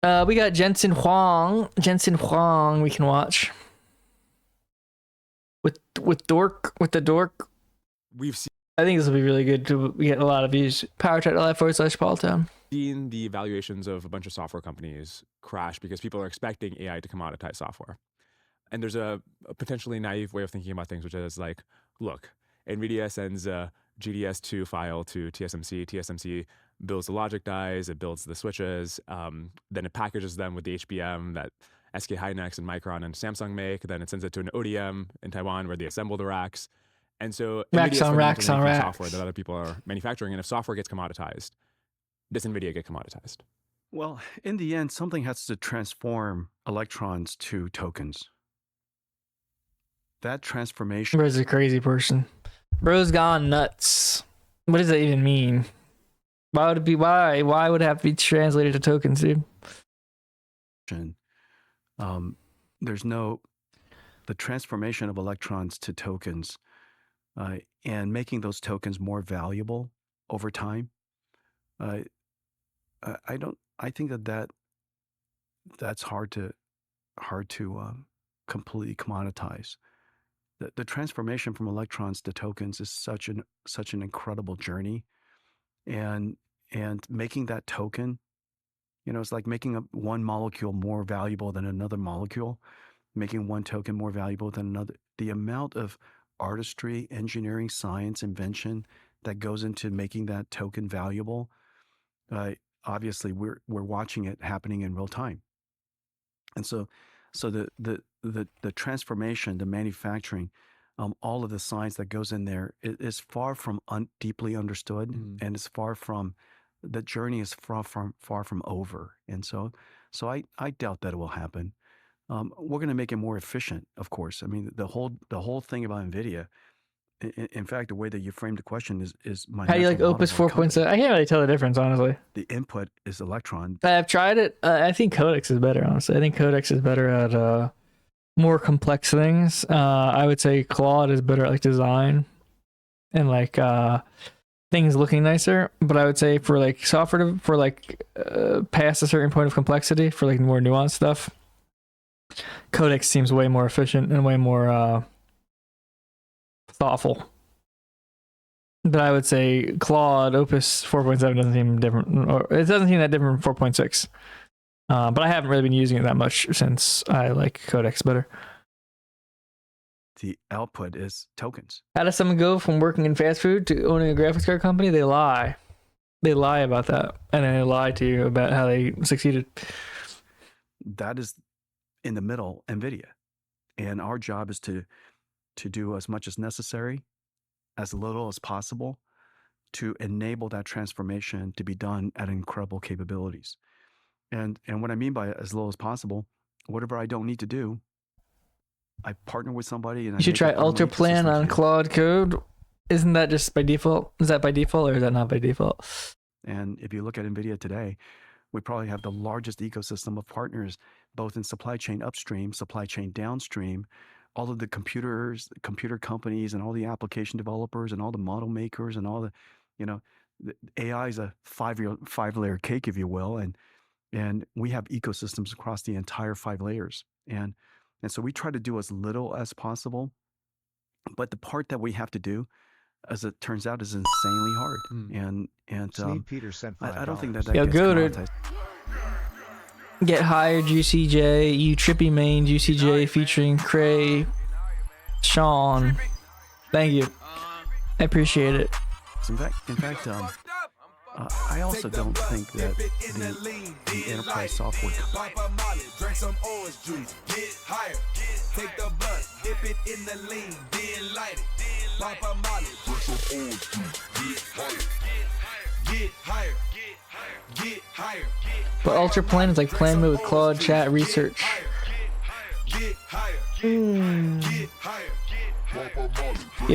We got Jensen Huang. Jensen Huang we can watch. With the dork. We've seen I think this will be really good to get a lot of views. PowerChat.live/Paultown. seen the valuations of a bunch of software companies crash because people are expecting AI to commoditize software. And there's a potentially naive way of thinking about things, which is like, look, NVIDIA sends a GDS2 file to TSMC. TSMC builds the logic dies, it builds the switches, then it packages them with the HBM that SK Hynix and Micron and Samsung make. Then it sends it to an ODM in Taiwan where they assemble the racks. And so Racks NVIDIA on is racks on making racks. software that other people are manufacturing. And if software gets commoditized, does NVIDIA get commoditized? Well, in the end, something has to transform electrons to tokens. That transformation. Bro's a crazy person. Bro's gone nuts. What does that even mean? Why would it be? Why would it have to be translated to tokens, dude? There's no the transformation of electrons to tokens, and making those tokens more valuable over time. I think that's hard to completely commoditize. The transformation from electrons to tokens is such an incredible journey, and making that token, it's like making one molecule more valuable than another molecule, making one token more valuable than another. The amount of artistry, engineering, science, invention that goes into making that token valuable, obviously we're watching it happening in real time. And so the transformation, the manufacturing, all of the science that goes in there is far from deeply understood, and is far from, the journey is far from over. And so I doubt that it will happen. We're going to make it more efficient, of course. I mean, the whole thing about NVIDIA, in fact, the way that you framed the question is my. How do you like Opus 4.7? I can't really tell the difference, honestly. The input is electron. I've tried it. I think Codex is better, honestly. I think Codex is better at more complex things. I would say Claude is better at like design and like things looking nicer. But I would say for like software, for like past a certain point of complexity, for like more nuanced stuff, Codex seems way more efficient and way more thoughtful. But I would say Claude, Opus 4.7 doesn't seem different, or it doesn't seem that different from 4.6. But I haven't really been using it that much since I like Codex better. The output is tokens. How does someone go from working in fast food to owning a graphics card company? They lie. They lie about that, and then they lie to you about how they succeeded. That is in the middle, NVIDIA. And our job is to do as much as necessary, as little as possible, to enable that transformation to be done at incredible capabilities. And what I mean by as little as possible, whatever I don't need to do, I partner with somebody. And you should try Ultra Plan on Claude Code. Isn't that just by default? Is that by default, or is that not by default? And if you look at NVIDIA today, we probably have the largest ecosystem of partners, both in supply chain upstream, supply chain downstream, all of the computer companies and all the application developers and all the model makers and all the, the AI is a five-layer cake, if you will. And we have ecosystems across the entire 5 layers. And so we try to do as little as possible. But the part that we have to do, as it turns out, is insanely hard. And Peter sent I don't think that Yo, gets go to commoditized. Get Hired, Juicy J, You Trippy Main, Juicy J, featuring Cray, Sean. Thank you. I appreciate it. In fact, I also don't think that the enterprise software. Drink some orange juice, get higher, take the blunt, dip it in the lean, then light it, pop a molly, drink some orange juice, get higher, get higher. But Ultra Plan is like plan mode with Claude Chat Research. Yeah,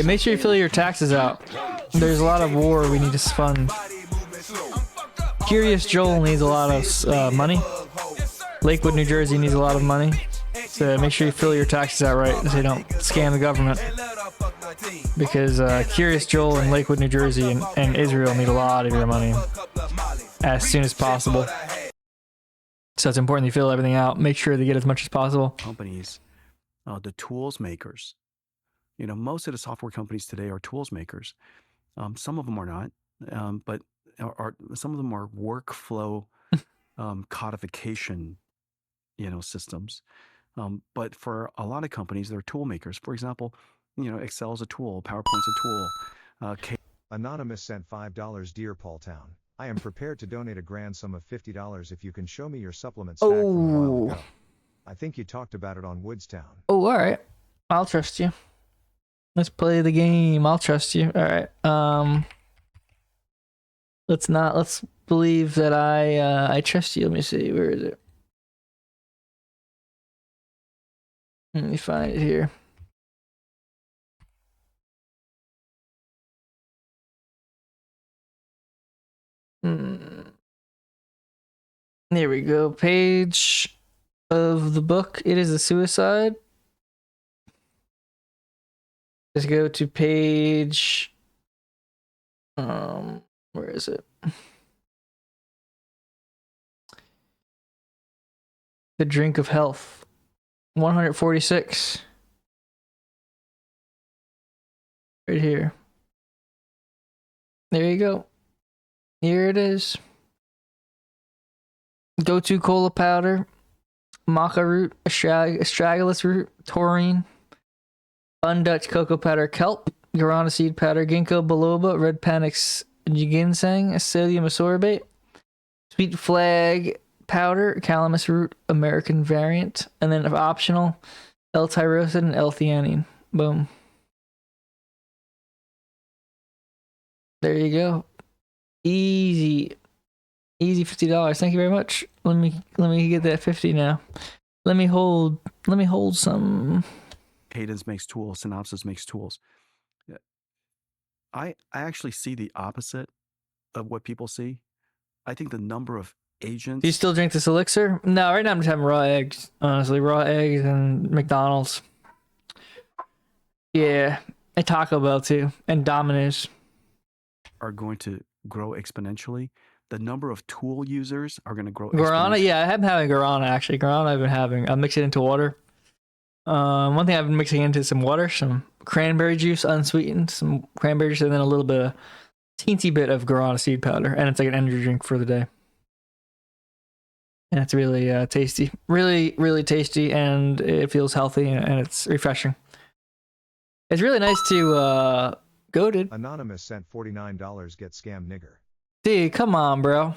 make sure you fill your taxes out. There's a lot of war we need to fund. Curious Joel needs a lot of money. Lakewood, New Jersey needs a lot of money. So make sure you fill your taxes out right so you don't scam the government. Because Curious Joel in Lakewood, New Jersey and Israel need a lot of your money as soon as possible. So it's important you fill everything out. Make sure they get as much as possible. Companies, the tools makers. Most of the software companies today are tools makers. Some of them are not, but some of them are workflow codification, systems. But for a lot of companies, they're tool makers. For example, Excel is a tool, PowerPoint's a tool. Anonymous sent $5. Dear Paul Town, I am prepared to donate a grand sum of $50 if you can show me your supplement stack from a while ago. I think you talked about it on Woodstown. Oh, all right. I'll trust you. Let's play the game. I'll trust you. All right. Let's believe that I trust you. Let me see. Where is it? Let me find it here. There we go. Page of the book. It is a suicide. Let's go to page. Where is it? The Drink of Health. 146. Right here. There you go. Here it is. Go-to cola powder, maca root, astragalus root, taurine, undutch cocoa powder, kelp, guarana seed powder, ginkgo biloba, red panax ginseng, psyllium ascorbate, sweet flag powder, calamus root, American variant, and then if optional, L-tyrosin and L-theanine. Boom. There you go. Easy $50. Thank you very much. Let me get that 50 now. Let me hold some. Cadence makes tools. Synopsys makes tools. I actually see the opposite of what people see. I think the number of agents. Do you still drink this elixir? No, right now I'm just having raw eggs. Honestly, raw eggs and McDonald's. Yeah, and Taco Bell too, and Domino's. Are going to grow exponentially. The number of tool users are going to grow. Guarana, yeah, I have been having guarana actually. Guarana I've been having. I mix it into water. One thing I've been mixing into some water, some cranberry juice, unsweetened, some cranberry juice, and then a little bit, teensy bit of guarana seed powder, and it's like an energy drink for the day. And it's really tasty, really tasty, and it feels healthy and it's refreshing. It's really nice to goated. Anonymous sent $49. Get scammed, nigger. Dude, come on, bro.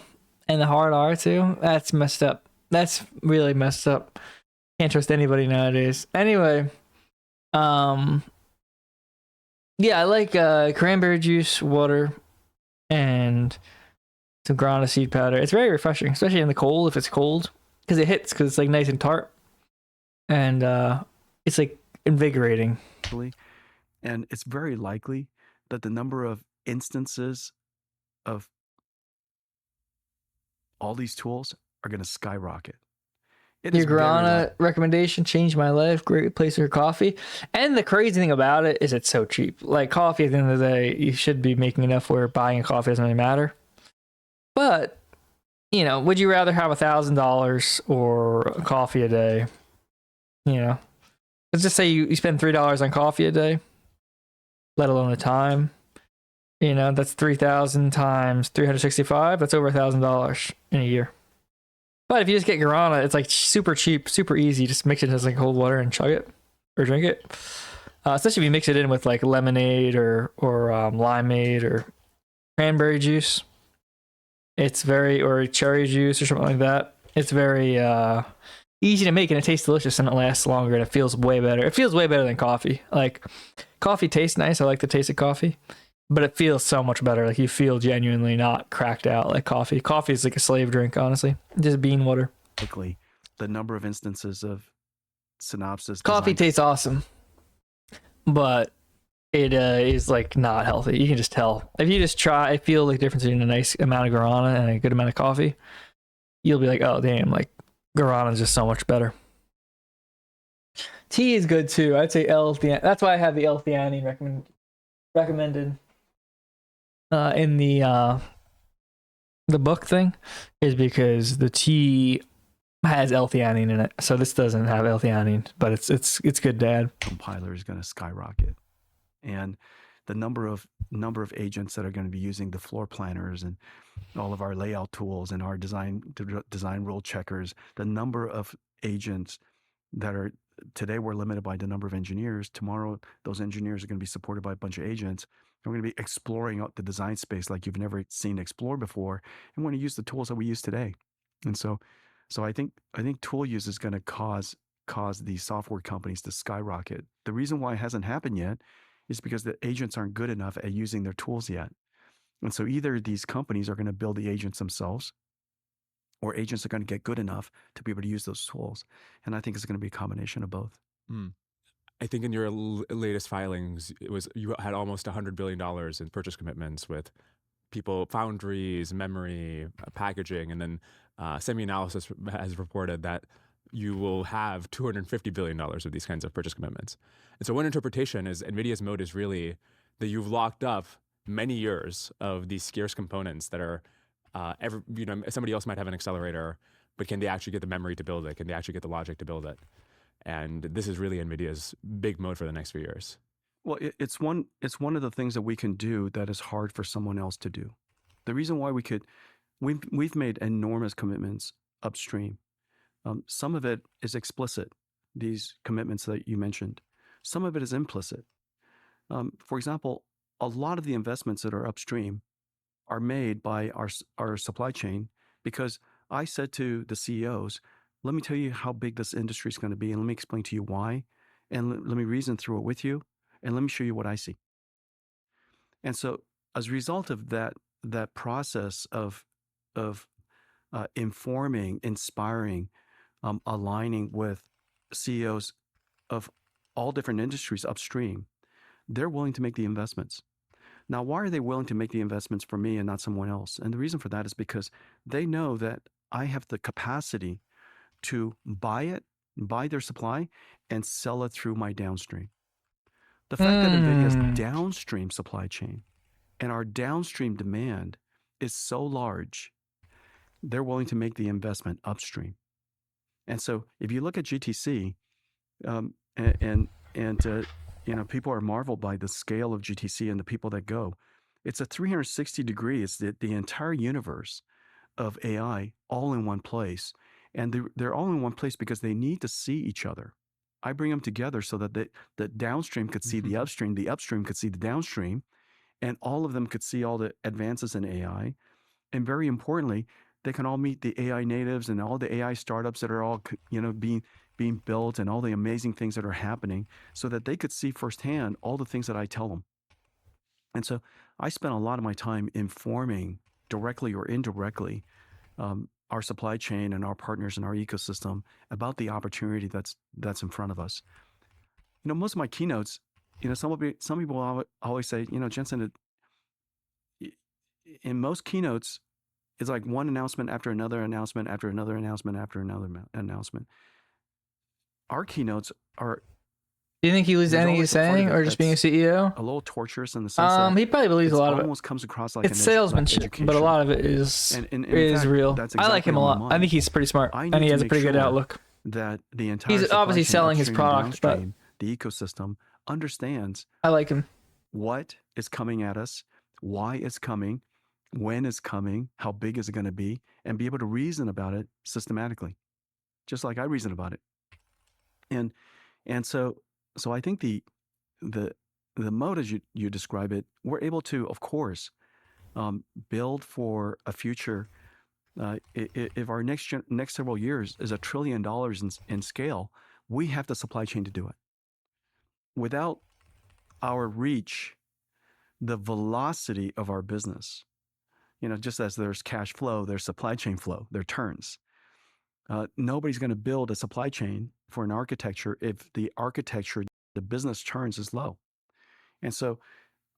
And the hard R too. That's messed up. That's really messed up. Can't trust anybody nowadays. Anyway, yeah, I like cranberry juice, water, and some guarana seed powder. It's very refreshing, especially in the cold if it's cold, because it hits because it's like nice and tart, and it's like invigorating. And it's very likely that the number of instances of all these tools are going to skyrocket. Your guarana recommendation changed my life. Great place for coffee. And the crazy thing about it is it's so cheap. Like coffee at the end of the day, you should be making enough where buying a coffee doesn't really matter. But, would you rather have $1,000 or a coffee a day? Let's just say you spend $3 on coffee a day, let alone the time. That's 3,000 times 365. That's over $1,000 in a year. But if you just get guarana, it's like super cheap, super easy. Just mix it as like cold water and chug it or drink it. Especially if you mix it in with like lemonade or limeade or cranberry juice. It's or cherry juice or something like that. It's very easy to make and it tastes delicious and it lasts longer and it feels way better. It feels way better than coffee. Like coffee tastes nice. I like the taste of coffee. But it feels so much better. Like you feel genuinely not cracked out like coffee. Coffee is like a slave drink, honestly. Just bean water. Likely, the number of instances of Synopsys. Coffee tastes awesome, but it is like not healthy. You can just tell. If you just try, I feel like the difference between a nice amount of guarana and a good amount of coffee. You'll be like, oh damn, like guarana is just so much better. Tea is good too. I'd say L-theanine. That's why I have the L-theanine recommended. In the book thing is because the tea has L-theanine in it, so this doesn't have L-theanine, but it's good, Dad. Compiler is going to skyrocket, and the number of agents that are going to be using the floor planners and all of our layout tools and our design rule checkers, the number of agents that are today we're limited by the number of engineers. Tomorrow, those engineers are going to be supported by a bunch of agents. And we're going to be exploring out the design space like you've never seen explored before, and we're going to use the tools that we use today. And so I think tool use is going to cause these software companies to skyrocket. The reason why it hasn't happened yet is because the agents aren't good enough at using their tools yet. And so either these companies are going to build the agents themselves, or agents are going to get good enough to be able to use those tools. And I think it's going to be a combination of both. I think in your latest filings, you had almost $100 billion in purchase commitments with people, foundries, memory, packaging, and then SemiAnalysis has reported that you will have $250 billion of these kinds of purchase commitments. And so one interpretation is NVIDIA's mode is really that you've locked up many years of these scarce components that are, somebody else might have an accelerator, but can they actually get the memory to build it? Can they actually get the logic to build it? And this is really NVIDIA's big mode for the next few years. Well, it's one of the things that we can do that is hard for someone else to do. The reason why we've made enormous commitments upstream. Some of it is explicit, these commitments that you mentioned. Some of it is implicit. For example, a lot of the investments that are upstream are made by our supply chain because I said to the CEOs, let me tell you how big this industry is going to be, and let me explain to you why, and let me reason through it with you, and let me show you what I see. And so as a result of that process of informing, inspiring, aligning with CEOs of all different industries upstream, they're willing to make the investments. Now, why are they willing to make the investments for me and not someone else? And the reason for that is because they know that I have the capacity to buy their supply, and sell it through my downstream. The fact that NVIDIA's downstream supply chain and our downstream demand is so large, they're willing to make the investment upstream. And so if you look at GTC, people are marveled by the scale of GTC and the people that go. It's a 360 degree. It's the entire universe of AI all in one place. And they're all in one place because they need to see each other. I bring them together so that the downstream could see the upstream could see the downstream, and all of them could see all the advances in AI. And very importantly, they can all meet the AI natives and all the AI startups that are all being built and all the amazing things that are happening, so that they could see firsthand all the things that I tell them. And so I spent a lot of my time informing, directly or indirectly, our supply chain and our partners in our ecosystem about the opportunity that's in front of us. Most of my keynotes, some people always say, Jensen, in most keynotes, it's like one announcement after another announcement after another announcement after another announcement. Our keynotes are. Do you think he was anything he's saying, or just being a CEO? A little torturous in the sense that he probably believes a lot of it. Almost comes across like it's salesmanship, but a lot of it is real. Exactly, I like him a lot. I think he's pretty smart, and he has a pretty good outlook. That the entire he's obviously selling his product, but the ecosystem understands. I like him. What is coming at us? Why it's coming? When it's coming? How big is it going to be? And be able to reason about it systematically, just like I reason about it. And so I think the mode as you describe it, we're able to, of course, build for a future. If our next several years is $1 trillion in scale, we have the supply chain to do it. Without our reach, the velocity of our business, just as there's cash flow, there's supply chain flow, there are turns. Nobody's going to build a supply chain for an architecture if the business turns is low. And so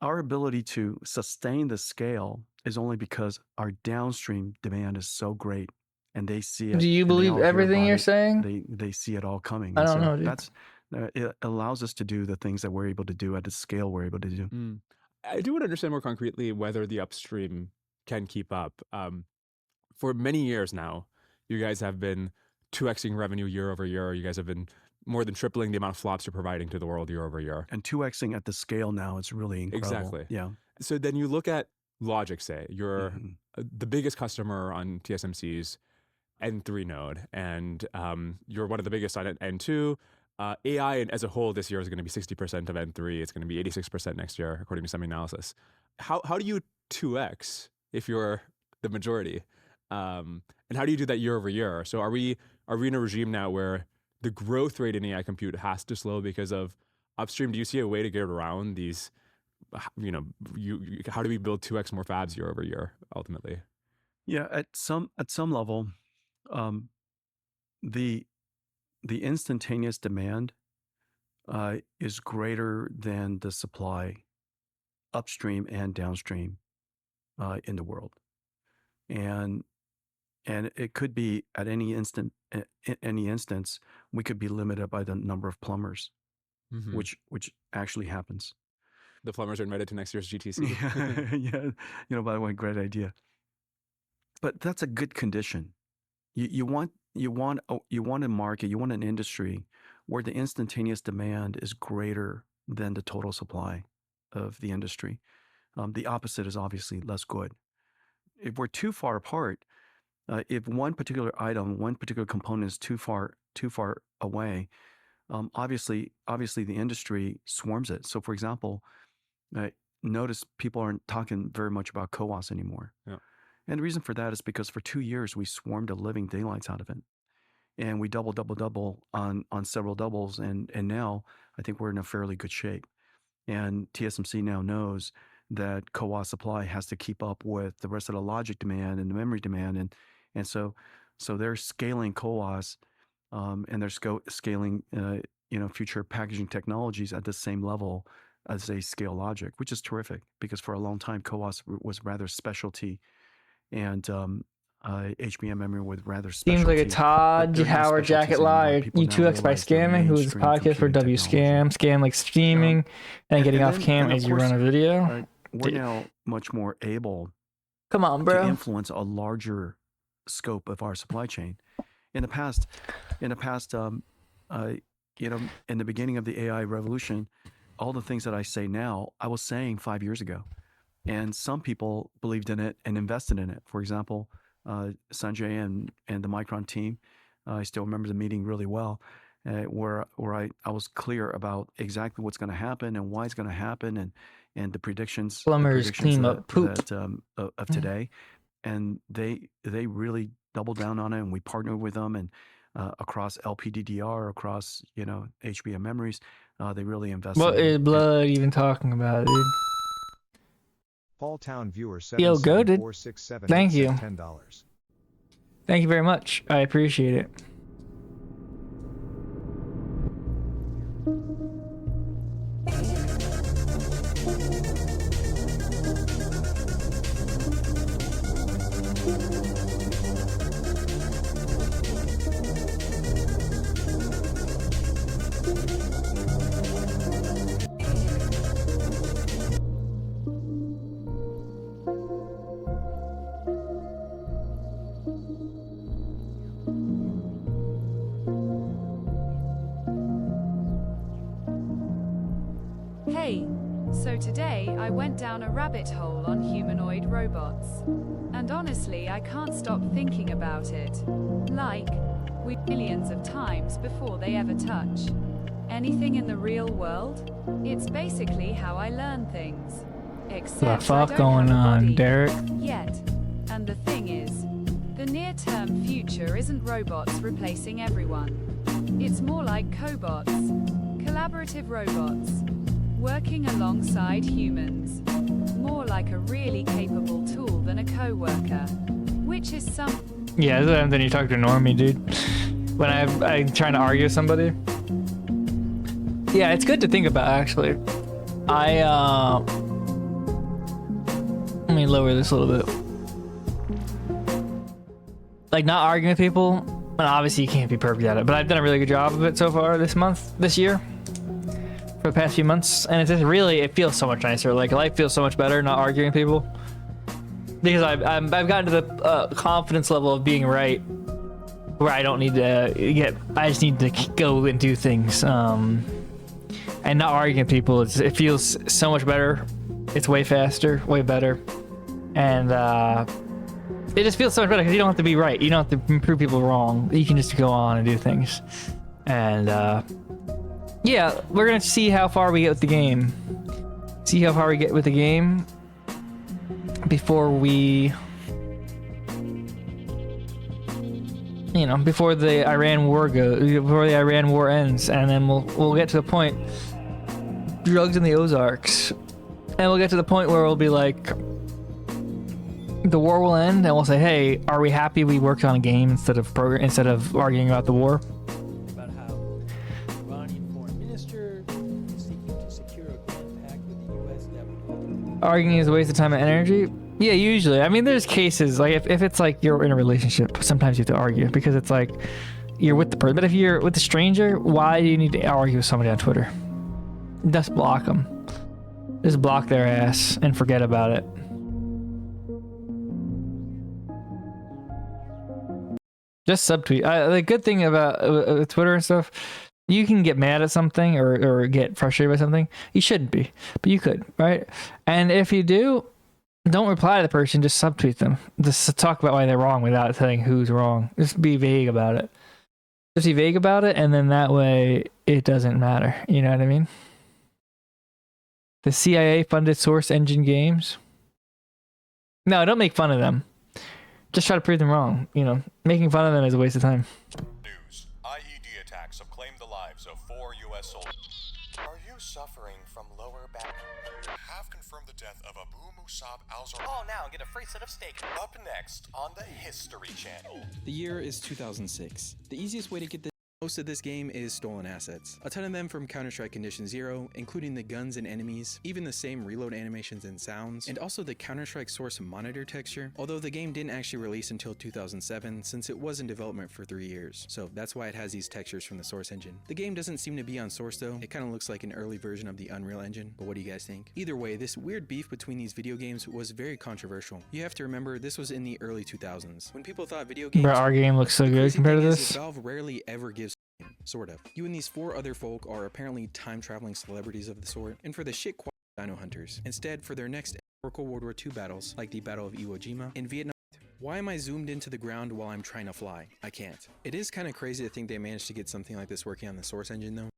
our ability to sustain the scale is only because our downstream demand is so great, and they see it. Do you believe everything you're saying? They see it all coming. I don't know, dude. It allows us to do the things that we're able to do at the scale we're able to do. I do want to understand more concretely whether the upstream can keep up. For many years now, you guys have been 2xing revenue year over year. You guys have been more than tripling the amount of flops you're providing to the world year over year. And 2xing at the scale now is really incredible. Exactly. Yeah. So then you look at Logic, say, you're Mhm. the biggest customer on TSMC's N3 node, and you're one of the biggest on N2. AI as a whole this year is going to be 60% of N3. It's going to be 86% next year, according to SemiAnalysis. How do you 2x if you're the majority? And how do you do that year over year? So are we in a regime now where the growth rate in AI compute has to slow because of upstream? Do you see a way to get around these? How do we build 2x more fabs year over year ultimately? Yeah, at some level, the instantaneous demand is greater than the supply upstream and downstream in the world, and it could be at any instance we could be limited by the number of plumbers, Mm-hmm. which actually happens. The plumbers are invited to next year's GTC. Yeah. By the way, great idea. But that's a good condition. You want a market, you want an industry where the instantaneous demand is greater than the total supply of the industry. The opposite is obviously less good. If we're too far apart, if one particular item, one particular component is too far away, obviously the industry swarms it. So, for example, notice people aren't talking very much about CoWoS anymore. Yeah. And the reason for that is because for 2 years we swarmed the living daylights out of it, and we double on several doubles, and now I think we're in a fairly good shape. And TSMC now knows that CoWoS supply has to keep up with the rest of the logic demand and the memory demand, and so they're scaling CoWoS, and they're scaling future packaging technologies at the same level as they scale logic, which is terrific because for a long time CoWoS was rather specialty, and HBM memory with rather specialty. Seems like a Todd They're not Howard specialties jacket anymore. lie. People You now 2x by realize they're scamming, who is mainstream podcast for computing W technology. scam like streaming, and getting off then- cam and of as you course, run a video. We're now much more able Come on, to bro. influence a larger scope of our supply chain. In the past, in the beginning of the AI revolution, all the things that I say now, I was saying 5 years ago, and some people believed in it and invested in it. For example, Sanjay and the Micron team. I still remember the meeting really well, where I was clear about exactly what's going to happen and why it's going to happen, and the predictions. Plumbers clean that, up poop. of today, and they really doubled down on it, and we partnered with them, and across LPDDR, across HBM memories, they really invested. What is blood even talking about, dude? Paul Town viewer Yo, goated. 77467 Thank you. $10. Thank you very much. I appreciate it. Hey, so today I went down a rabbit hole on humanoid robots. And honestly, I can't stop thinking about it. Like, we millions of times before they ever touch anything in the real world. It's basically how I learn things. Except What the fuck I don't going have a on, body Derek? yet. And the thing is, the near-term future isn't robots replacing everyone. It's more like cobots, collaborative robots, working alongside humans. More like a really capable tool than a co-worker, which is some... Yeah, then you talk to Normie, dude. When I'm trying to argue with somebody. Yeah, it's good to think about, actually. Let me lower this a little bit. Like, not arguing with people, and obviously you can't be perfect at it, but I've done a really good job of it so far this year. For the past few months, and it's just really, it feels so much nicer. Like, life feels so much better not arguing with people, because I've gotten to the confidence level of being right where I don't need to I just need to go and do things, and not argue with people. It feels so much better. It's way faster, way better, and it just feels so much better because you don't have to be right. You don't have to prove people wrong. You can just go on and do things. And yeah, we're gonna see how far we get with the game. See how far we get with the game before we, before the Iran war ends, and then we'll get to the point. Drugs in the Ozarks, and we'll get to the point where we'll be like, the war will end, and we'll say, "Hey, are we happy we worked on a game instead of arguing about the war?" About how the Iranian foreign minister is seeking to secure a grand pact with the U.S. Arguing is a waste of time and energy. Yeah, usually. I mean, there's cases like if it's like you're in a relationship, sometimes you have to argue because it's like you're with the person. But if you're with a stranger, why do you need to argue with somebody on Twitter? Just block them. Just block their ass and forget about it. Just subtweet. The good thing about Twitter and stuff, you can get mad at something or get frustrated by something. You shouldn't be, but you could, right? And if you do, don't reply to the person. Just subtweet them. Just talk about why they're wrong without telling who's wrong. Just be vague about it. Just be vague about it, and then that way it doesn't matter. You know what I mean? The CIA funded Source Engine games. No, don't make fun of them. Just try to prove them wrong. Making fun of them is a waste of time. News. IED attacks have claimed the lives of 4 U.S. soldiers. Are you suffering from lower back? Have confirmed the death of Abu Musab al-Zahrawi. Call now and get a free set of steak. Up next on the History Channel. The year is 2006. The easiest way to get most of this game is stolen assets. A ton of them from Counter-Strike Condition Zero, including the guns and enemies, even the same reload animations and sounds, and also the Counter-Strike Source monitor texture, although the game didn't actually release until 2007 since it was in development for 3 years, so that's why it has these textures from the Source engine. The game doesn't seem to be on Source though, it kind of looks like an early version of the Unreal Engine, but what do you guys think? Either way, this weird beef between these video games was very controversial. You have to remember, this was in the early 2000s, when people thought video games— Bro, our game looks so good compared to this. Valve rarely ever gives sort of. You and these 4 other folk are apparently time-traveling celebrities of the sort, and for the shit dino hunters. Instead, for their next historical World War II battles, like the Battle of Iwo Jima in Vietnam. Why am I zoomed into the ground while I'm trying to fly? I can't. It is kind of crazy to think they managed to get something like this working on the Source engine though.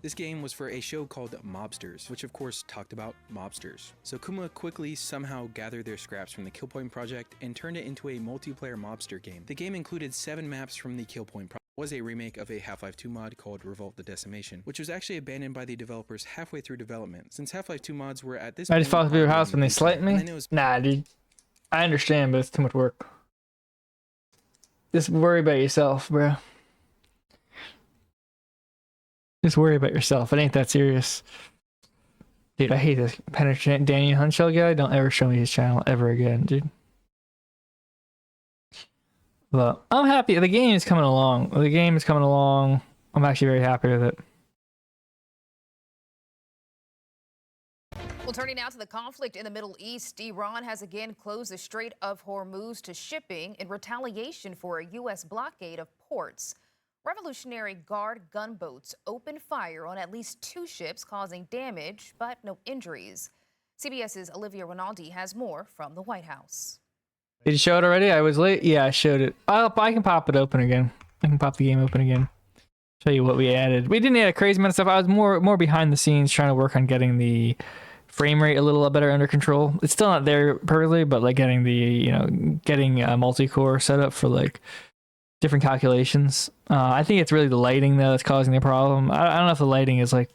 This game was for a show called Mobsters, which of course talked about mobsters. So Kuma quickly somehow gathered their scraps from the Killpoint project and turned it into a multiplayer mobster game. The game included 7 maps from the Killpoint project. Was a remake of a Half-Life 2 mod called Revolt the Decimation, which was actually abandoned by the developers halfway through development, since Half-Life 2 mods were at this point— I just fought through your house when they sniped me? Nah, dude. I understand, but it's too much work. Just worry about yourself, bro. Just worry about yourself. It ain't that serious. Dude, I hate this penetrant Danny Hunshell guy. Don't ever show me his channel ever again, dude. But I'm happy. The game is coming along. The game is coming along. I'm actually very happy with it. Well, turning now to the conflict in the Middle East, Iran has again closed the Strait of Hormuz to shipping in retaliation for a U.S. blockade of ports. Revolutionary Guard gunboats opened fire on at least 2 ships, causing damage but no injuries. CBS's Olivia Rinaldi has more from the White House. Did you show it already? I was late. Yeah, I showed it. I can pop it open again. I can pop the game open again. Show you what we added. We didn't add a crazy amount of stuff. I was more behind the scenes trying to work on getting the frame rate a little better under control. It's still not there perfectly, but like getting a multi-core setup for like different calculations. I think it's really the lighting though that's causing the problem. I don't know if the lighting is like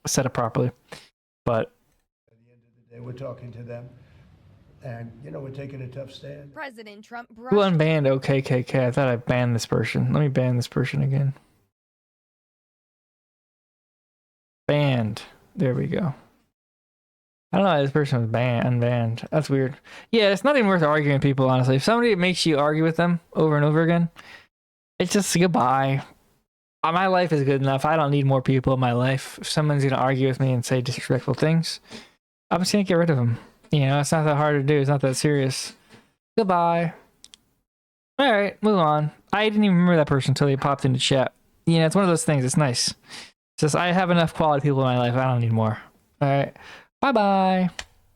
set up properly, but at the end of the day, we're talking to them. And, we're taking a tough stand. President Trump who unbanned OKKK? I thought I banned this person. Let me ban this person again. Banned. There we go. I don't know why this person was unbanned. That's weird. Yeah, it's not even worth arguing with people, honestly. If somebody makes you argue with them over and over again, it's just goodbye. My life is good enough. I don't need more people in my life. If someone's going to argue with me and say disrespectful things, I'm just going to get rid of them. It's not that hard to do. It's not that serious. Goodbye. All right, move on. I didn't even remember that person until he popped into chat. You know, it's one of those things. It's nice. It's just I have enough quality people in my life. I don't need more. All right. Bye-bye.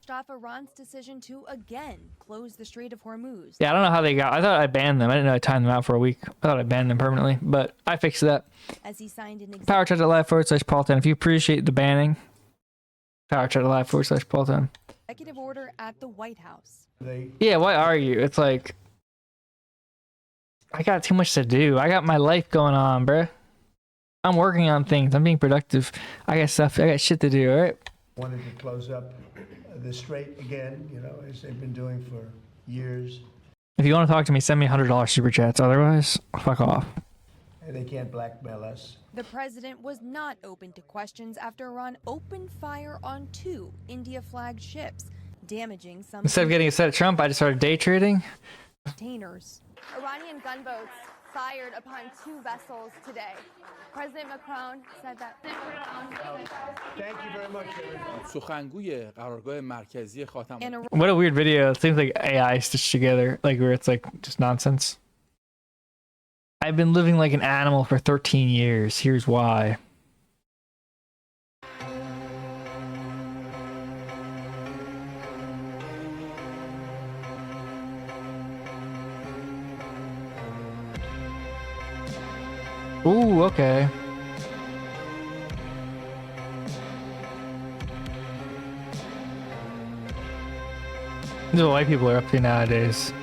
Off Iran's decision to again close the Strait of Hormuz. Yeah, I don't know how they got. I thought I banned them. I didn't know I timed them out for a week. I thought I banned them permanently, but I fixed that. As he signed an Power chat live/Paul10. If you appreciate the banning, power chat live/Paul10. executive order at the White House. Yeah, why are you? It's like I got too much to do. I got my life going on, bruh. I'm working on things. I'm being productive. I got stuff. I got shit to do. All right. Wanted to close up the strait again, you know, as they've been doing for years. If you want to talk to me, send me $100 super chats. Otherwise, fuck off. And they can't blackmail us. The president was not open to questions after Iran opened fire on 2 India-flagged ships, damaging some. Instead of getting upset at Trump, I just started day trading. Containers. Iranian gunboats fired upon 2 vessels today. President Macron said that. Thank you very much, everybody. سخنگوی قرارگاه مرکزی خاتم. What a weird video. It seems like AI stitched together, like where it's like just nonsense. I've been living like an animal for 13 years. Here's why. Ooh, okay. This is what white people are up to nowadays.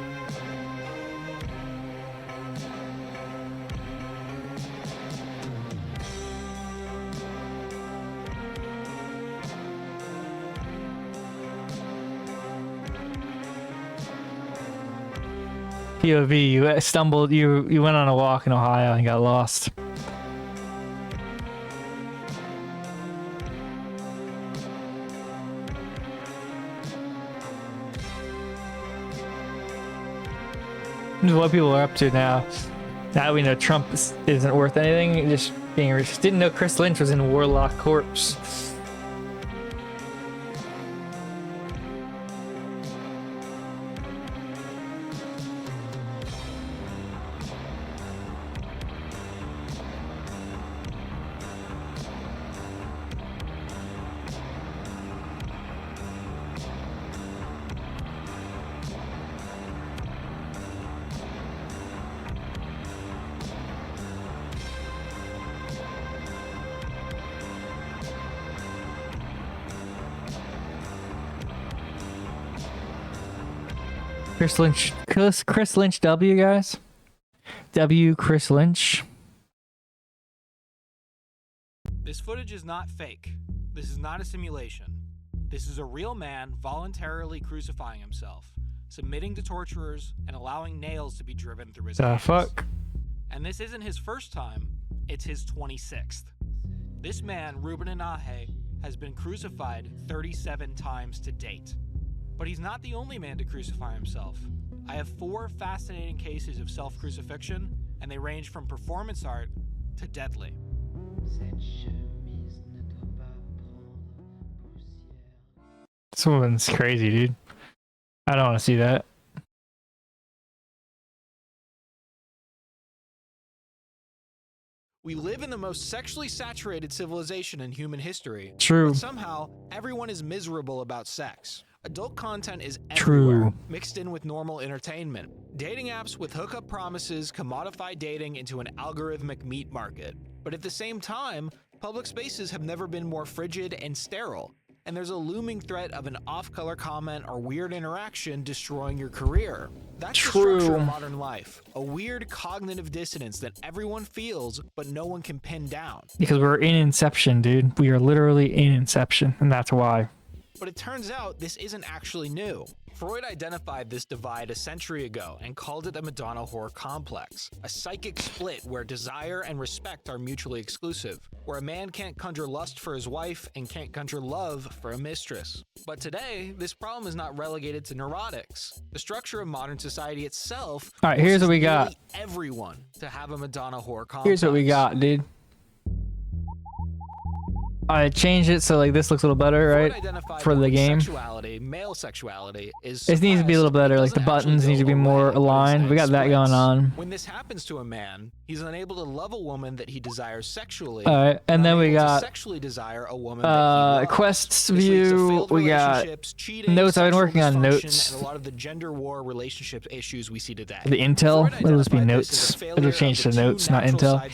POV, you stumbled, you went on a walk in Ohio and got lost. This is what people are up to now. Now we know Trump isn't worth anything, just being rich. Didn't know Chris Lynch was in Warlock Corpse. Chris Lynch W, guys. W, Chris Lynch. This footage is not fake. This is not a simulation. This is a real man voluntarily crucifying himself, submitting to torturers, and allowing nails to be driven through his hands. Fuck? And this isn't his first time, it's his 26th. This man, Ruben Anahe, has been crucified 37 times to date. But he's not the only man to crucify himself. I have 4 fascinating cases of self-crucifixion, and they range from performance art to deadly. This woman's crazy, dude. I don't want to see that. We live in the most sexually saturated civilization in human history. True. But somehow, everyone is miserable about sex. Adult content is everywhere, mixed in with normal entertainment. Dating apps with hookup promises commodify dating into an algorithmic meat market. But at the same time, public spaces have never been more frigid and sterile. And there's a looming threat of an off-color comment or weird interaction destroying your career. That's the structure of modern life. A weird cognitive dissonance that everyone feels, but no one can pin down. Because we're in Inception, dude. We are literally in Inception, and that's why. But it turns out this isn't actually new. Freud identified this divide a century ago and called it the Madonna whore complex, a psychic split where desire and respect are mutually exclusive, where a man can't conjure lust for his wife and can't conjure love for a mistress. But today, this problem is not relegated to neurotics. The structure of modern society itself here's what we got. Everyone to have a Madonna whore complex. Here's what we got, dude. I changed it so like this looks a little better, right? For the game. Sexuality, male sexuality is It needs to be a little better, like the buttons need to be more aligned. We got that going on. When this happens to a man, he's unable to love a woman that he desires sexually. Alright, and then we got sexually desire a woman that he loves. quests view. We got notes. I've been working on notes. And a lot of the gender war relationship issues we see today. The intel. It'll just be notes. It'll change to notes, not intel.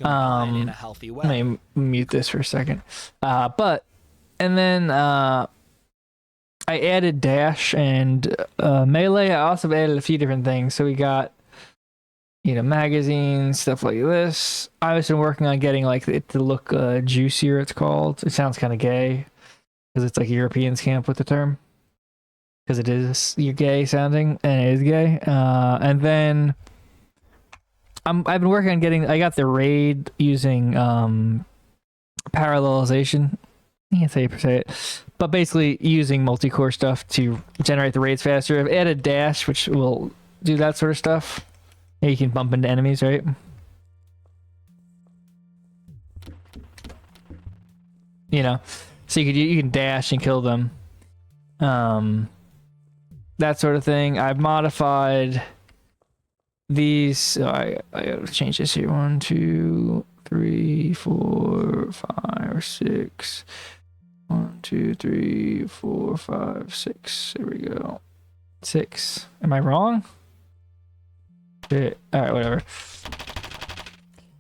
In a healthy way. Let me mute this for a second. And then I added dash and melee. I also added a few different things. So we got, you know, magazines, stuff like this. I've been working on getting like it to look juicier. It's called. It sounds kind of gay because it's like Europeans can't put the term because it is you're gay sounding and it is gay. And then I've been working on getting. I got the raid using parallelization. I can't say per se it, but basically using multi-core stuff to generate the raids faster. I've added dash, which will do that sort of stuff. You can bump into enemies, right? You know, so you can dash and kill them. That sort of thing. I've modified these. So I gotta change this here. 1, 2, 3, 4, 5, 6. 1, 2, 3, 4, 5, 6. There we go. 6. Am I wrong? Shit. All right, whatever.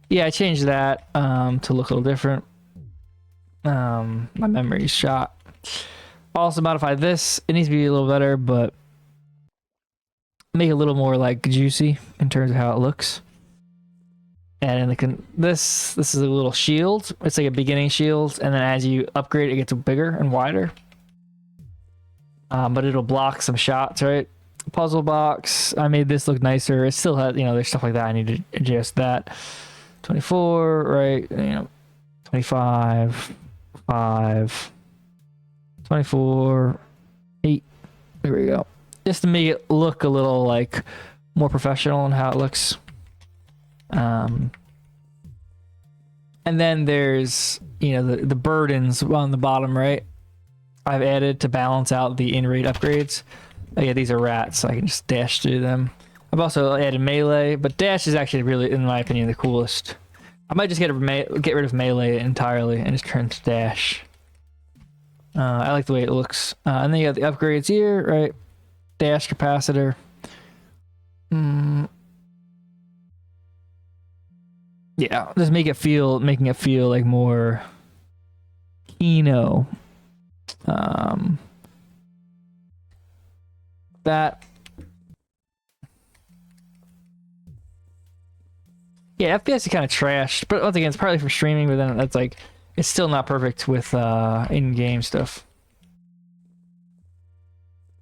Yeah, I changed that to look a little different. My memory's shot. Also modified this. It needs to be a little better, but make it a little more like juicy in terms of how it looks. And this is a little shield. It's like a beginning shield, and then as you upgrade, it gets bigger and wider. But it'll block some shots, right? Puzzle box. I made this look nicer. It still has, you know, there's stuff like that. I need to adjust that. 24, right? You know, 25, 5, 24, 8. There we go. Just to make it look a little like more professional in how it looks. And then there's, you know, the burdens on the bottom right. I've added to balance out the in-rate upgrades. Oh yeah, these are rats, so I can just dash through them. I've also added melee, but dash is actually really, in my opinion, the coolest. I might just get rid of melee entirely and just turn to dash. I like the way it looks. And then you got the upgrades here, right? Dash capacitor. Yeah, just making it feel like more Kino. That. Yeah, FPS is kind of trashed, but once again, it's partly for streaming, but then it's like, it's still not perfect with in-game stuff.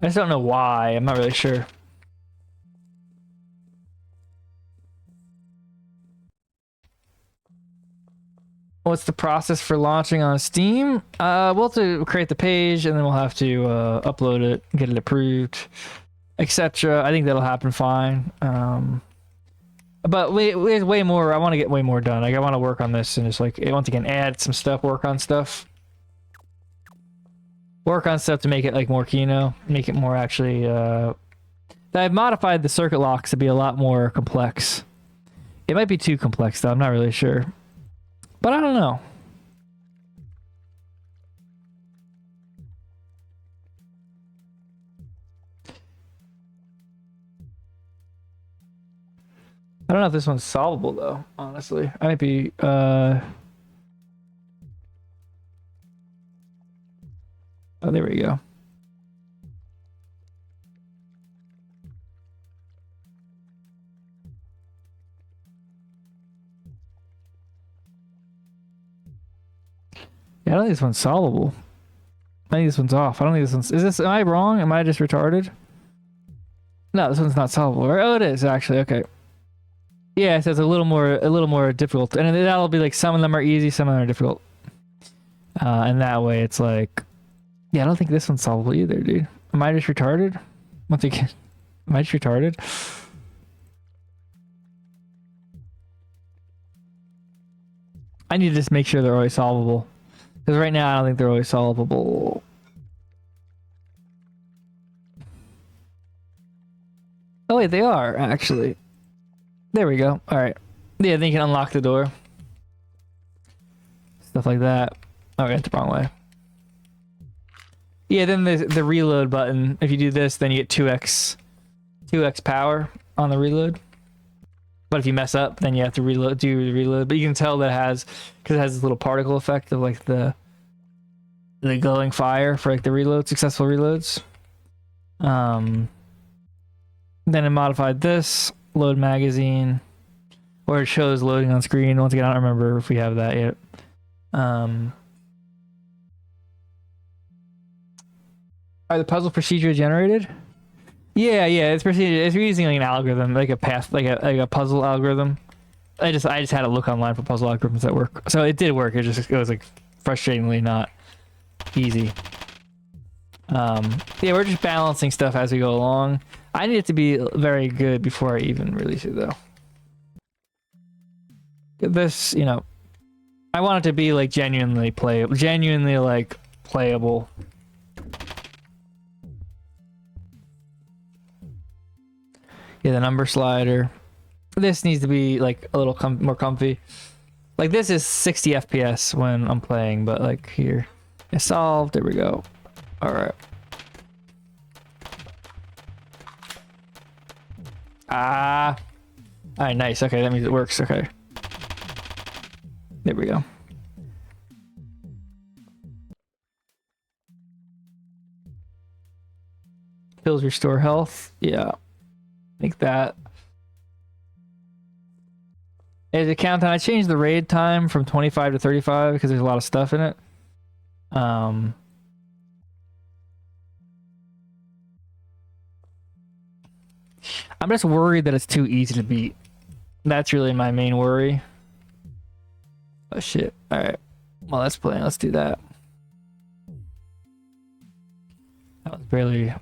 I just don't know why, I'm not really sure. What's the process for launching on Steam? We'll have to create the page, and then we'll have to upload it, get it approved, etc. I think that'll happen fine. But way more. I want to get way more done. Like, I want to work on this and just like once again add some stuff, work on stuff to make it like more Kino, make it more actually. I've modified the circuit locks to be a lot more complex. It might be too complex though. I'm not really sure. But I don't know. I don't know if this one's solvable though, honestly. I might be oh, there we go. Yeah, I don't think this one's solvable. I think this one's off. I don't think this one's... am I wrong? Am I just retarded? No, this one's not solvable. Oh, it is actually. Okay. Yeah, so it's a little more difficult, and that'll be like some of them are easy, some of them are difficult. And that way, it's like, yeah, I don't think this one's solvable either, dude. Am I just retarded? Once again, am I just retarded? I need to just make sure they're always solvable. Because right now I don't think they're always solvable. Oh wait, they are actually. There we go. All right. Yeah, then you can unlock the door. Stuff like that. Oh, I went the wrong way. Yeah, then the reload button. If you do this, then you get 2x power on the reload. But if you mess up, then you have to do the reload. But you can tell that it has, because it has this little particle effect of like the glowing fire for like the reload, successful reloads. Then I modified this load magazine, or it shows loading on screen. Once again, I don't remember if we have that yet. Are the puzzle procedure generated? Yeah, it's procedure. It's using like an algorithm, like a path, like a puzzle algorithm. I just had to look online for puzzle algorithms that work. So it did work. It was like frustratingly not easy. Yeah, we're just balancing stuff as we go along. I need it to be very good before I even release it, though. This, you know, I want it to be like genuinely playable. Yeah, the number slider. This needs to be like a little more comfy. Like this is 60 FPS when I'm playing, but like here, it's solved. There we go. All right. All right, nice. Okay, that means it works. Okay. There we go. Pills restore health. Yeah. Make that. As a countdown, I changed the raid time from 25 to 35 because there's a lot of stuff in it. I'm just worried that it's too easy to beat. That's really my main worry. Oh shit. Alright. Well, let's play. Let's do that. That was barely...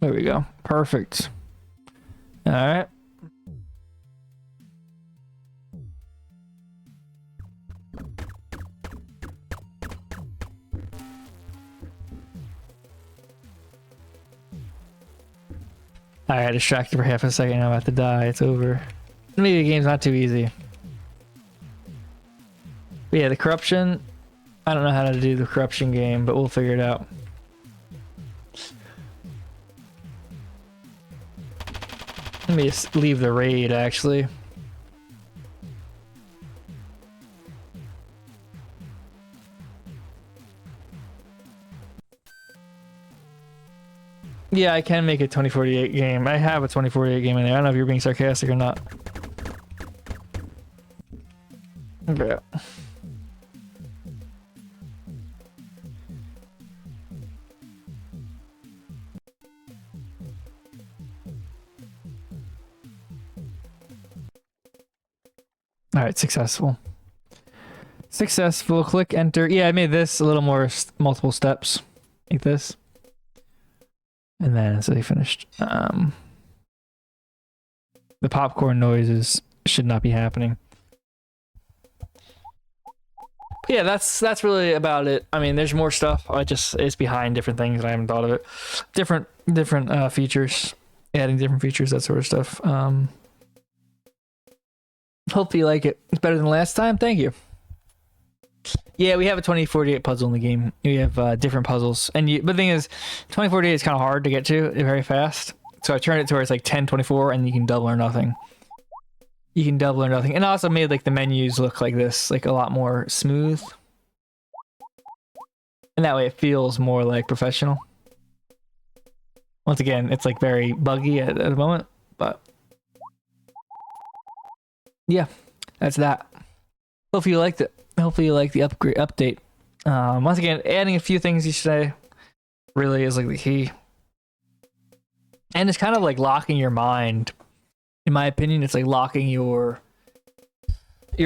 There we go. Perfect. Alright. I got distracted for half a second. I'm about to die. It's over. Maybe the game's not too easy. But yeah, the corruption. I don't know how to do the corruption game, but we'll figure it out. Let me just leave the raid, actually. Yeah, I can make a 2048 game. I have a 2048 game in there. I don't know if you're being sarcastic or not. Okay. Alright, successful. Successful. Click enter. Yeah, I made this a little more multiple steps. Like this. And then it's finished. The popcorn noises should not be happening. But yeah, that's really about it. I mean, there's more stuff. It's behind different things and I haven't thought of it. Different features. Adding different features, that sort of stuff. Hopefully you like it. It's better than last time. Thank you. Yeah, we have a 2048 puzzle in the game. We have different puzzles. And but the thing is, 2048 is kind of hard to get to very fast. So I turned it to where it's like 1024 and you can double or nothing. You can double or nothing. And I also made like the menus look like this, like a lot more smooth. And that way it feels more like professional. Once again, it's like very buggy at the moment, but yeah, that's that. Hopefully you liked it. Hopefully you like the update. Once again, adding a few things each day really is like the key. And it's kind of like locking your mind. In my opinion, it's like locking your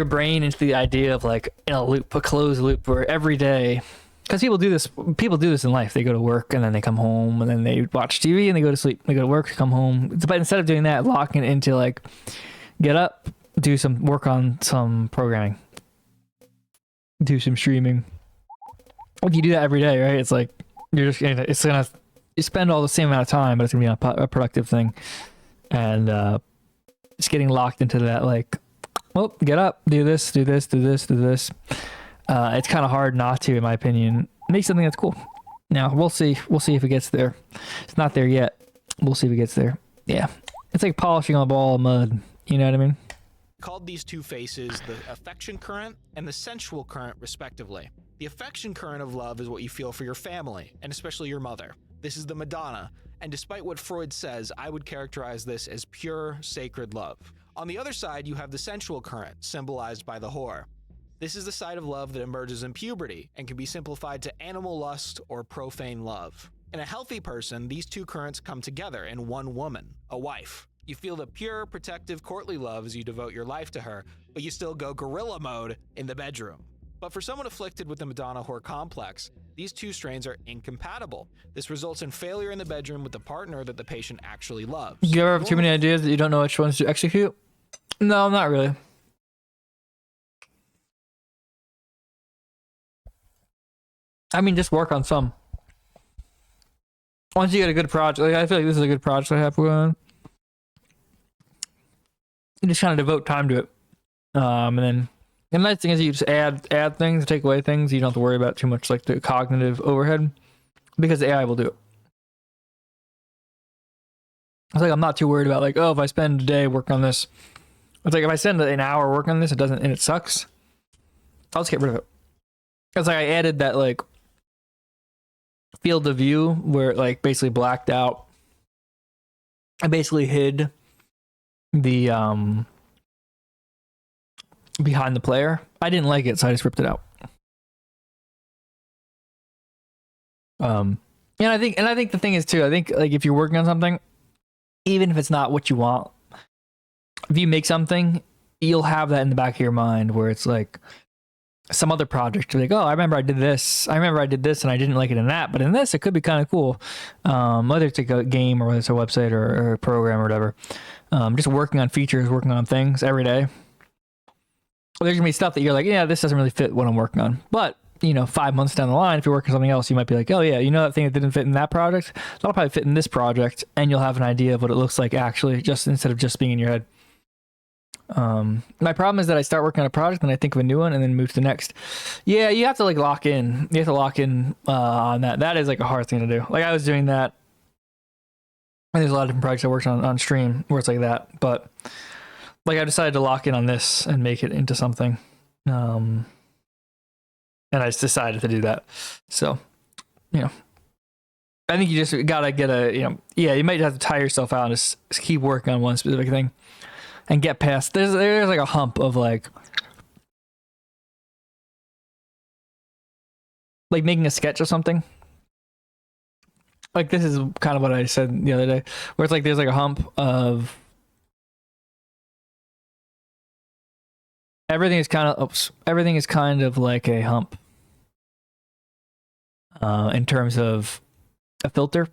brain into the idea of like in a loop, a closed loop where every day, because people do this in life. They go to work and then they come home and then they watch TV and they go to sleep. They go to work, come home. But instead of doing that, locking it into like, get up, do some work on some programming, do some streaming. If you do that every day, right? It's like you're just you spend all the same amount of time, but it's gonna be a productive thing, and just getting locked into that, like, well, get up, do this, do this, do this, do this. It's kind of hard not to, in my opinion, make something that's cool. Now we'll see if it gets there. It's not there yet. We'll see if it gets there. Yeah, it's like polishing a ball of mud. You know what I mean? Called these two phases the affection current and the sensual current, respectively. The affection current of love is what you feel for your family, and especially your mother. This is the Madonna, and despite what Freud says, I would characterize this as pure, sacred love. On the other side, you have the sensual current, symbolized by the whore. This is the side of love that emerges in puberty and can be simplified to animal lust or profane love. In a healthy person, these two currents come together in one woman, a wife. You feel the pure, protective, courtly love as you devote your life to her, but you still go gorilla mode in the bedroom. But for someone afflicted with the Madonna whore complex, these two strains are incompatible. This results in failure in the bedroom with the partner that the patient actually loves. You ever have too many ideas that you don't know which ones to execute? No, not really. I mean, just work on some. Once you get a good project, like I feel like this is a good project I have going on. You just kind of devote time to it, and then the nice thing is you just add things, take away things. You don't have to worry about too much like the cognitive overhead because the AI will do it. It's like I'm not too worried about like, oh, if I spend a day working on this, it's like if I spend an hour working on this, it sucks. I'll just get rid of it. It's like I added that like field of view where it like basically blacked out. I basically hid the behind the player. I didn't like it, so I just ripped it out. And I think the thing is too, I think like if you're working on something, even if it's not what you want, if you make something, you'll have that in the back of your mind where it's like some other project. You're like, oh, I remember I did this and I didn't like it in that, but in this it could be kind of cool. Whether it's like a game or whether it's a website or a program or whatever. Just working on features, working on things every day. There's gonna be stuff that you're like, yeah, this doesn't really fit what I'm working on. But 5 months down the line, if you're working on something else, you might be like, oh yeah, that thing that didn't fit in that project, that'll probably fit in this project, and you'll have an idea of what it looks like actually, just instead of just being in your head. My problem is that I start working on a project and I think of a new one and then move to the next. Yeah, you have to like lock in. You have to lock in on that. That is like a hard thing to do. Like I was doing that. And there's a lot of different projects I worked on stream where it's like that. But like I decided to lock in on this and make it into something. And I just decided to do that. So, I think you just gotta get you might have to tire yourself out and just keep working on one specific thing. And get past. There's like a hump of like making a sketch of something. Like this is kind of what I said the other day, where it's like there's like a hump of everything is kind of like a hump in terms of a filter,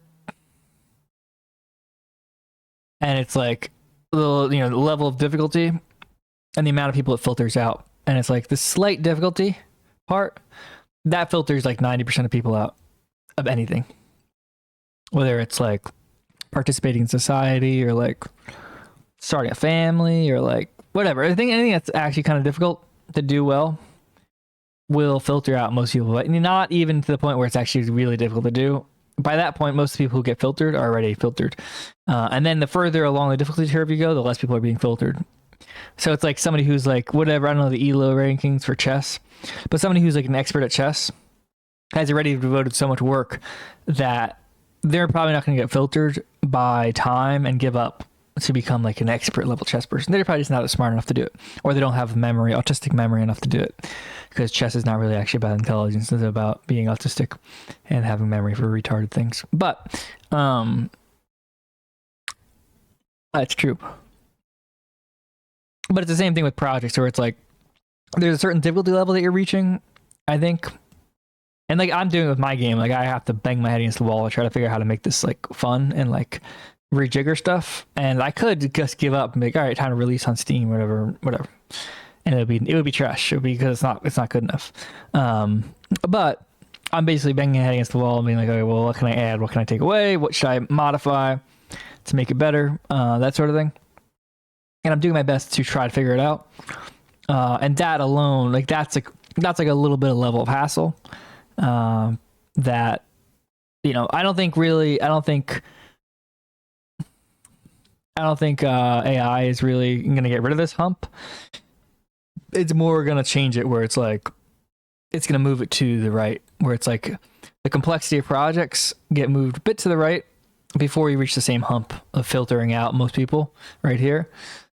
and it's like the level of difficulty and the amount of people it filters out, and it's like the slight difficulty part that filters like 90% of people out of anything, whether it's like participating in society or like starting a family or like whatever. Anything that's actually kind of difficult to do well will filter out most people, but not even to the point where it's actually really difficult to do. By that point, most people who get filtered are already filtered. And then the further along the difficulty curve you go, the less people are being filtered. So it's like somebody who's like, whatever, I don't know the ELO rankings for chess, but somebody who's like an expert at chess has already devoted so much work that they're probably not going to get filtered by time and give up to become like an expert level chess person. They're probably just not smart enough to do it, or they don't have autistic memory enough to do it, because chess is not really actually about intelligence. It's about being autistic and having memory for retarded things. But that's true. But it's the same thing with projects where it's like there's a certain difficulty level that you're reaching, I think. And like I'm doing with my game, like I have to bang my head against the wall and try to figure out how to make this like fun and like rejigger stuff, and I could just give up and be like, all right, time to release on Steam, whatever, and it would be trash. It would be because it's not good enough. But I'm basically banging my head against the wall and being like, okay, well, what can I add? What can I take away? What should I modify to make it better? That sort of thing. And I'm doing my best to try to figure it out. And that alone, like that's like a little bit of level of hassle. That, you know, I don't think AI is really going to get rid of this hump. It's more going to change it where it's like, it's going to move it to the right, where it's like the complexity of projects get moved a bit to the right before you reach the same hump of filtering out most people right here.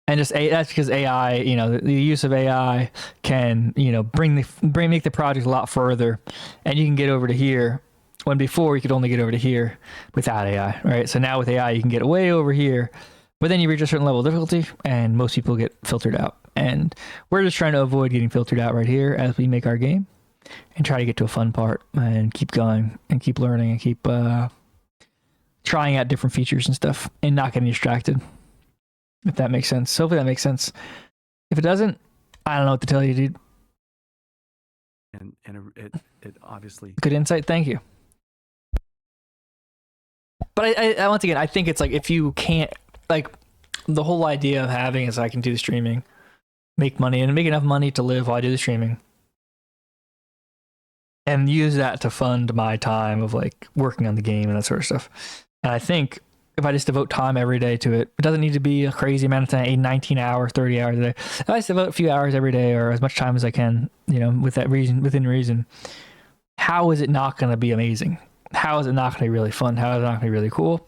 And just that's because AI, you know, the use of AI can, you know, make the project a lot further, and you can get over to here when before you could only get over to here without AI, right? So now with AI, you can get way over here, but then you reach a certain level of difficulty and most people get filtered out. And we're just trying to avoid getting filtered out right here as we make our game and try to get to a fun part and keep going and keep learning and keep trying out different features and stuff and not getting distracted. If that makes sense. Hopefully that makes sense. If it doesn't, I don't know what to tell you, dude. And it obviously... Good insight. Thank you. But I once again, I think it's like if you can't, like the whole idea of having is I can do the streaming, make money and make enough money to live while I do the streaming and use that to fund my time of like working on the game and that sort of stuff. And I think if I just devote time every day to it, it doesn't need to be a crazy amount of time, 19 hours, 30 hours a day. If I just devote a few hours every day or as much time as I can, you know, within reason, how is it not going to be amazing? How is it not going to be really fun? How is it not going to be really cool?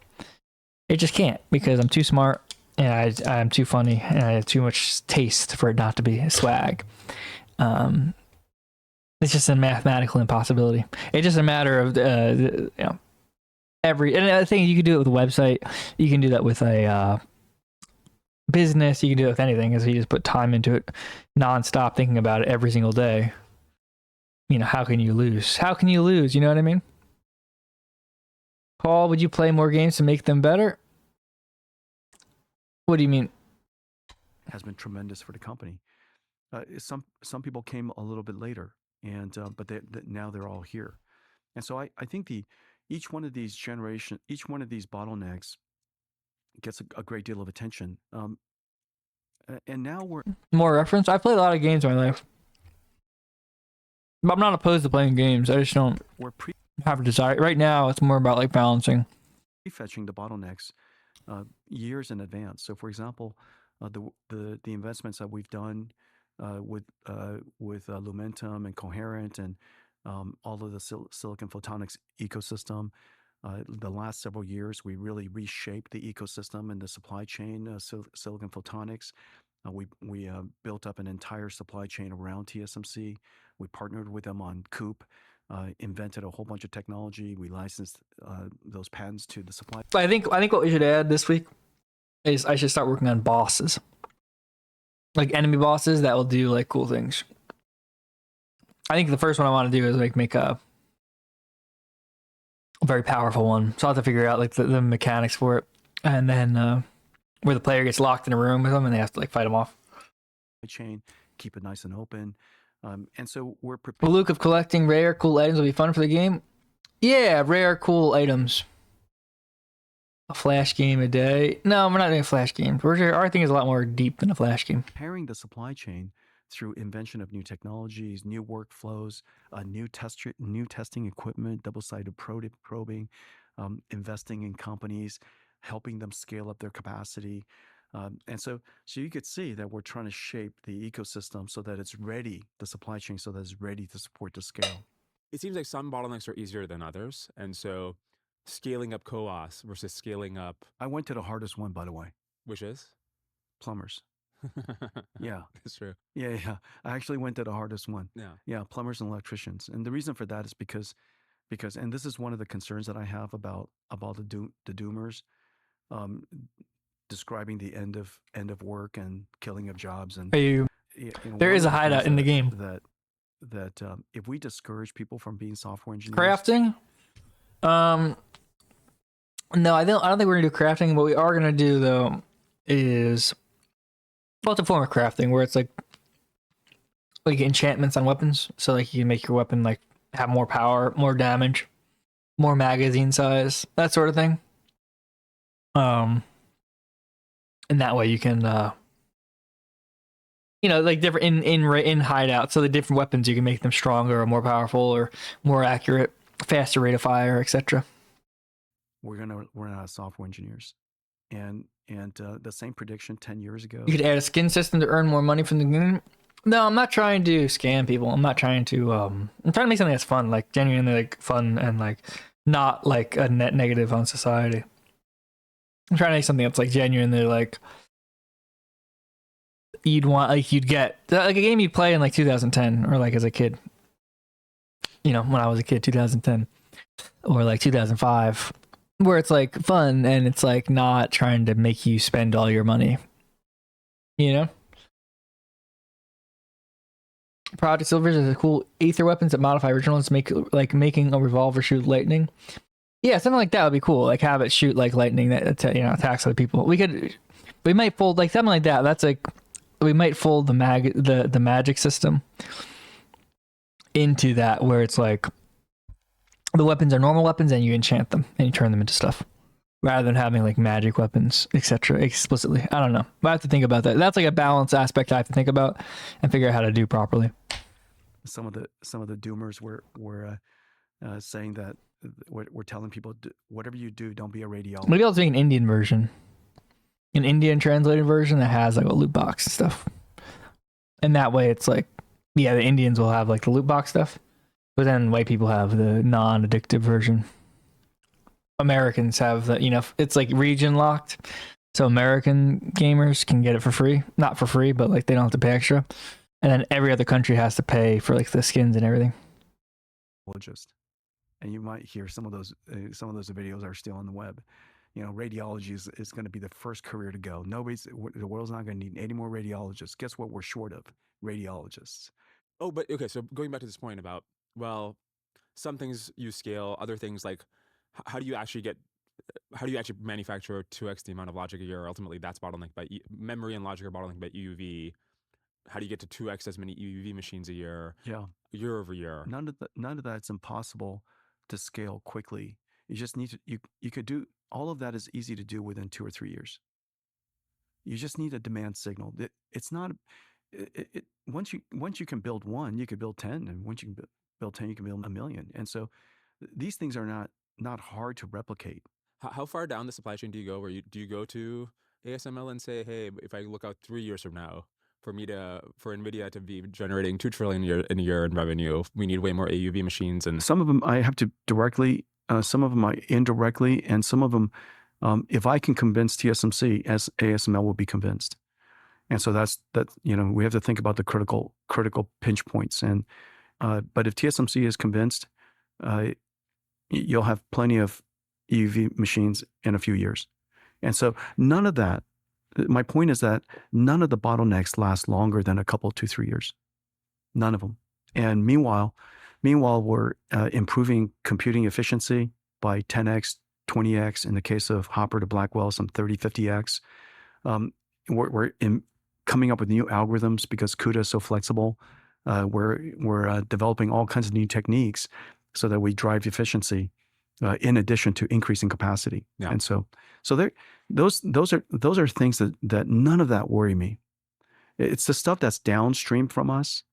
It just can't, because I'm too smart and I'm too funny and I have too much taste for it not to be swag. It's just a mathematical impossibility. It's just a matter of, you know, and I think you can do it with a website. You can do that with a business. You can do it with anything, as you just put time into it nonstop, thinking about it every single day. You know, how can you lose? How can you lose? You know what I mean? Paul, would you play more games to make them better? What do you mean? Has been tremendous for the company. Some people came a little bit later, and but now they're all here. And so I think each one of these bottlenecks gets a great deal of attention. And now we're more reference. I've played a lot of games in my life, but I'm not opposed to playing games. I just don't have a desire right now. It's more about like balancing, prefetching the bottlenecks years in advance. So, for example, the investments that we've done with Lumentum and Coherent and all of the silicon photonics ecosystem. The last several years, we really reshaped the ecosystem and the supply chain of silicon photonics. We built up an entire supply chain around TSMC. We partnered with them on COOP, invented a whole bunch of technology. We licensed those patents to the supply. I think what we should add this week is I should start working on bosses, like enemy bosses that will do like cool things. I think the first one I want to do is like make a very powerful one. So I'll have to figure out like the mechanics for it, and then where the player gets locked in a room with them and they have to like fight them off. Chain, keep it nice and open, and so we're prepared. Well, Luke, of collecting rare cool items will be fun for the game. Yeah, rare cool items. A flash game a day? No, we're not doing flash games. Our thing is a lot more deep than a flash game. Pairing the supply chain through invention of new technologies, new workflows, new testing equipment, double-sided probing, investing in companies, helping them scale up their capacity. And so you could see that we're trying to shape the ecosystem so that it's ready, the supply chain, so that it's ready to support the scale. It seems like some bottlenecks are easier than others. And so scaling up CoOS versus scaling up... I went to the hardest one, by the way. Which is? Plumbers. Yeah, that's true. Yeah. I actually went to the hardest one. Yeah, plumbers and electricians. And the reason for that is because, and this is one of the concerns that I have about the doomers, describing the end of work and killing of jobs. And there is a hideout in the game that if we discourage people from being software engineers, crafting, No, I don't think we're gonna do crafting. What we are gonna do though is, well, it's a form of crafting where it's like enchantments on weapons. So like you can make your weapon like have more power, more damage, more magazine size, that sort of thing. And that way you can, like different in hideout. So the different weapons you can make them stronger or more powerful or more accurate, faster rate of fire, etc. We're gonna run out of software engineers, and the same prediction 10 years ago. You could add a skin system to earn more money from the game. No, I'm not trying to scam people. I'm not trying to. I'm trying to make something that's fun, like genuinely like fun and like not like a net negative on society. I'm trying to make something that's like genuinely like you'd want, like you'd get like a game you'd play in like 2010 or like as a kid. When I was a kid, 2010 or like 2005, where it's like fun and it's like not trying to make you spend all your money. Project Silvers is a cool ether weapons that modify originals, making a revolver shoot lightning. Yeah, something like that would be cool. Like have it shoot like lightning that attacks other people. We might fold like something like that. That's like we might fold the magic system into that, where it's like the weapons are normal weapons and you enchant them and you turn them into stuff, rather than having like magic weapons, etc. explicitly. I don't know. I have to think about that. That's like a balance aspect I have to think about and figure out how to do properly. Some of the doomers were saying that we're telling people, whatever you do, don't be a radiologist. Maybe I'll take an Indian version, an Indian translated version that has like a loot box and stuff. And that way it's like, yeah, the Indians will have like the loot box stuff, but then white people have the non-addictive version. Americans have the, it's like region locked. So American gamers can get it for free. Not for free, but like they don't have to pay extra. And then every other country has to pay for like the skins and everything. And you might hear some of those videos are still on the web. Radiology is going to be the first career to go. The world's not going to need any more radiologists. Guess what we're short of? Radiologists. Oh, but okay, so going back to this point about, well, some things you scale, other things like, how do you actually manufacture 2x the amount of logic a year? Ultimately, that's bottlenecked by memory and logic are bottlenecked by EUV. How do you get to 2x as many EUV machines a year? Yeah, year over year. None of that's impossible to scale quickly. You just need to. You could do all of that is easy to do within 2 or 3 years. You just need a demand signal. It's not. Once you can build one, you could build 10, and once you can build 10, you can build 1,000,000. And so, these things are not hard to replicate. How far down the supply chain do you go? Do you go to ASML and say, hey, if I look out 3 years from now, for NVIDIA to be generating $2 trillion in a year in revenue, we need way more AUV machines? And some of them I have to directly, some of them I indirectly, and some of them, if I can convince TSMC, as ASML will be convinced. And so that's we have to think about the critical pinch points. And but if TSMC is convinced, you'll have plenty of EUV machines in a few years. And so none of that. My point is that none of the bottlenecks last longer than a couple, 2-3 years. None of them. And meanwhile, we're improving computing efficiency by 10x, 20x. In the case of Hopper to Blackwell, some 30, 50x. We're coming up with new algorithms because CUDA is so flexible. We're developing all kinds of new techniques so that we drive efficiency in addition to increasing capacity. Yeah. And so those are things that none of that worry me. It's the stuff that's downstream from us.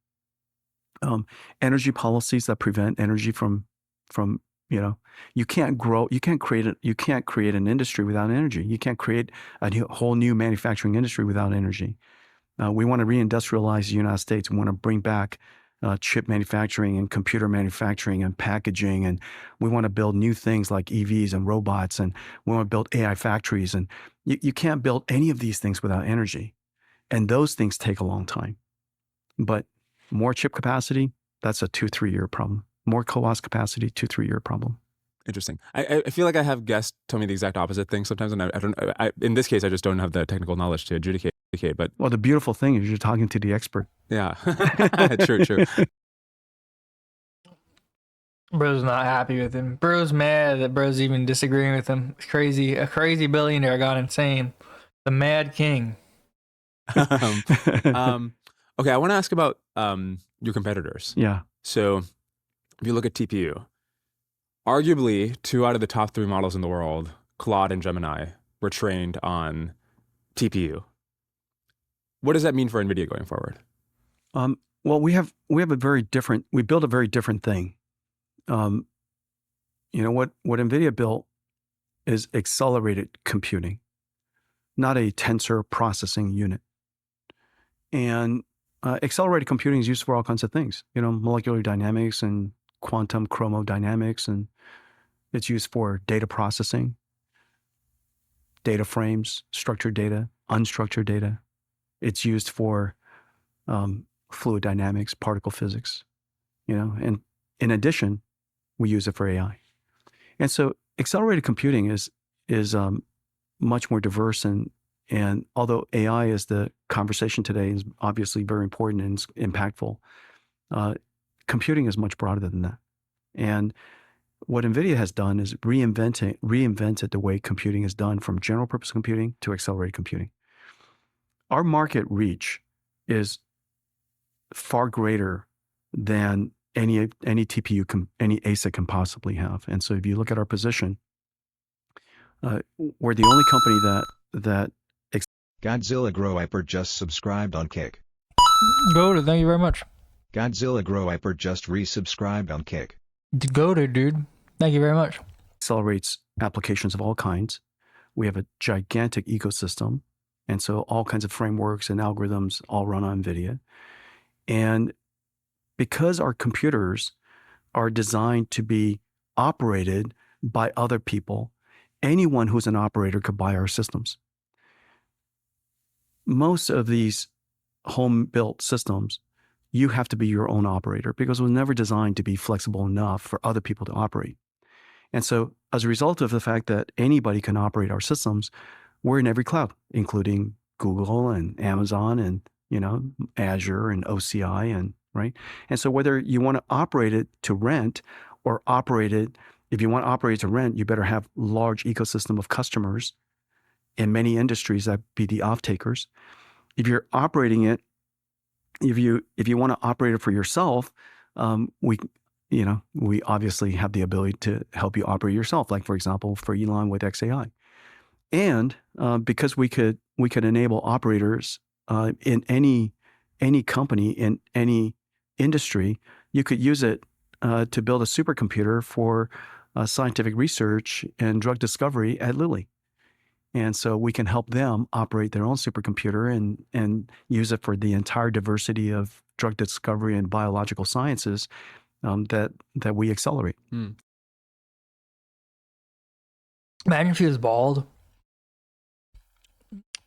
Energy policies that prevent energy from you can't grow, you can't create an industry without energy. You can't create a whole new manufacturing industry without energy. We want to reindustrialize the United States. We want to bring back chip manufacturing and computer manufacturing and packaging. And we want to build new things like EVs and robots. And we want to build AI factories. And you can't build any of these things without energy. And those things take a long time. But more chip capacity, that's a 2-3 year problem. More CoWoS capacity, 2-3 year problem. Interesting. I feel like I have guests tell me the exact opposite thing sometimes, and I don't. In this case, I just don't have the technical knowledge to adjudicate. But well, the beautiful thing is you're talking to the expert. Yeah, true. Bro's not happy with him. Bro's mad that bro's even disagreeing with him. It's crazy. A crazy billionaire got insane. The Mad King. Okay, I want to ask about your competitors. Yeah. So if you look at TPU, arguably 2 out of the top 3 models in the world, Claude and Gemini, were trained on TPU. What does that mean for NVIDIA going forward? Well, we build a very different thing. What NVIDIA built is accelerated computing, not a tensor processing unit. And accelerated computing is used for all kinds of things, molecular dynamics and quantum chromodynamics, and it's used for data processing, data frames, structured data, unstructured data. It's used for fluid dynamics, particle physics, and in addition, we use it for AI. And so accelerated computing is much more diverse, and although AI is the conversation today, is obviously very important and impactful, computing is much broader than that. And what NVIDIA has done is reinvented the way computing is done, from general purpose computing to accelerated computing. Our market reach is far greater than any TPU, any ASIC can possibly have. And so if you look at our position, we're the only company that Godzilla Grow Hyper just subscribed on Kick. Go to, thank you very much. Godzilla Grow Hyper just resubscribed on Kick. Go to, dude. Thank you very much. Accelerates applications of all kinds. We have a gigantic ecosystem. And so all kinds of frameworks and algorithms all run on NVIDIA. And because our computers are designed to be operated by other people, anyone who's an operator could buy our systems. Most of these home-built systems, you have to be your own operator because it was never designed to be flexible enough for other people to operate. And so as a result of the fact that anybody can operate our systems, we're in every cloud, including Google and Amazon and, Azure and OCI and right. And so whether you want to operate it to rent or operate it, if you want to operate it to rent, you better have large ecosystem of customers in many industries that be the off-takers. If you're operating it, if you want to operate it for yourself, we obviously have the ability to help you operate yourself. Like for example, for Elon with XAI, and because we could enable operators in any company in any industry, you could use it to build a supercomputer for scientific research and drug discovery at Lilly. And so we can help them operate their own supercomputer and use it for the entire diversity of drug discovery and biological sciences that we accelerate. Imagine if he was bald.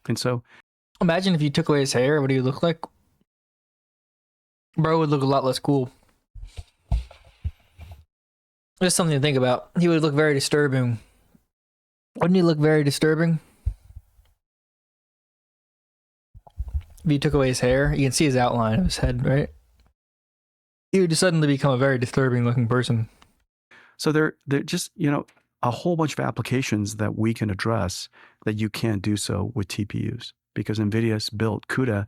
And so imagine if you took away his hair, what do you look like? Bro would look a lot less cool. Just something to think about. He would look very disturbing. Wouldn't he look very disturbing? If you took away his hair, you can see his outline of his head, right? He would just suddenly become a very disturbing looking person. So they're just, a whole bunch of applications that we can address that you can't do so with TPUs, because NVIDIA's built CUDA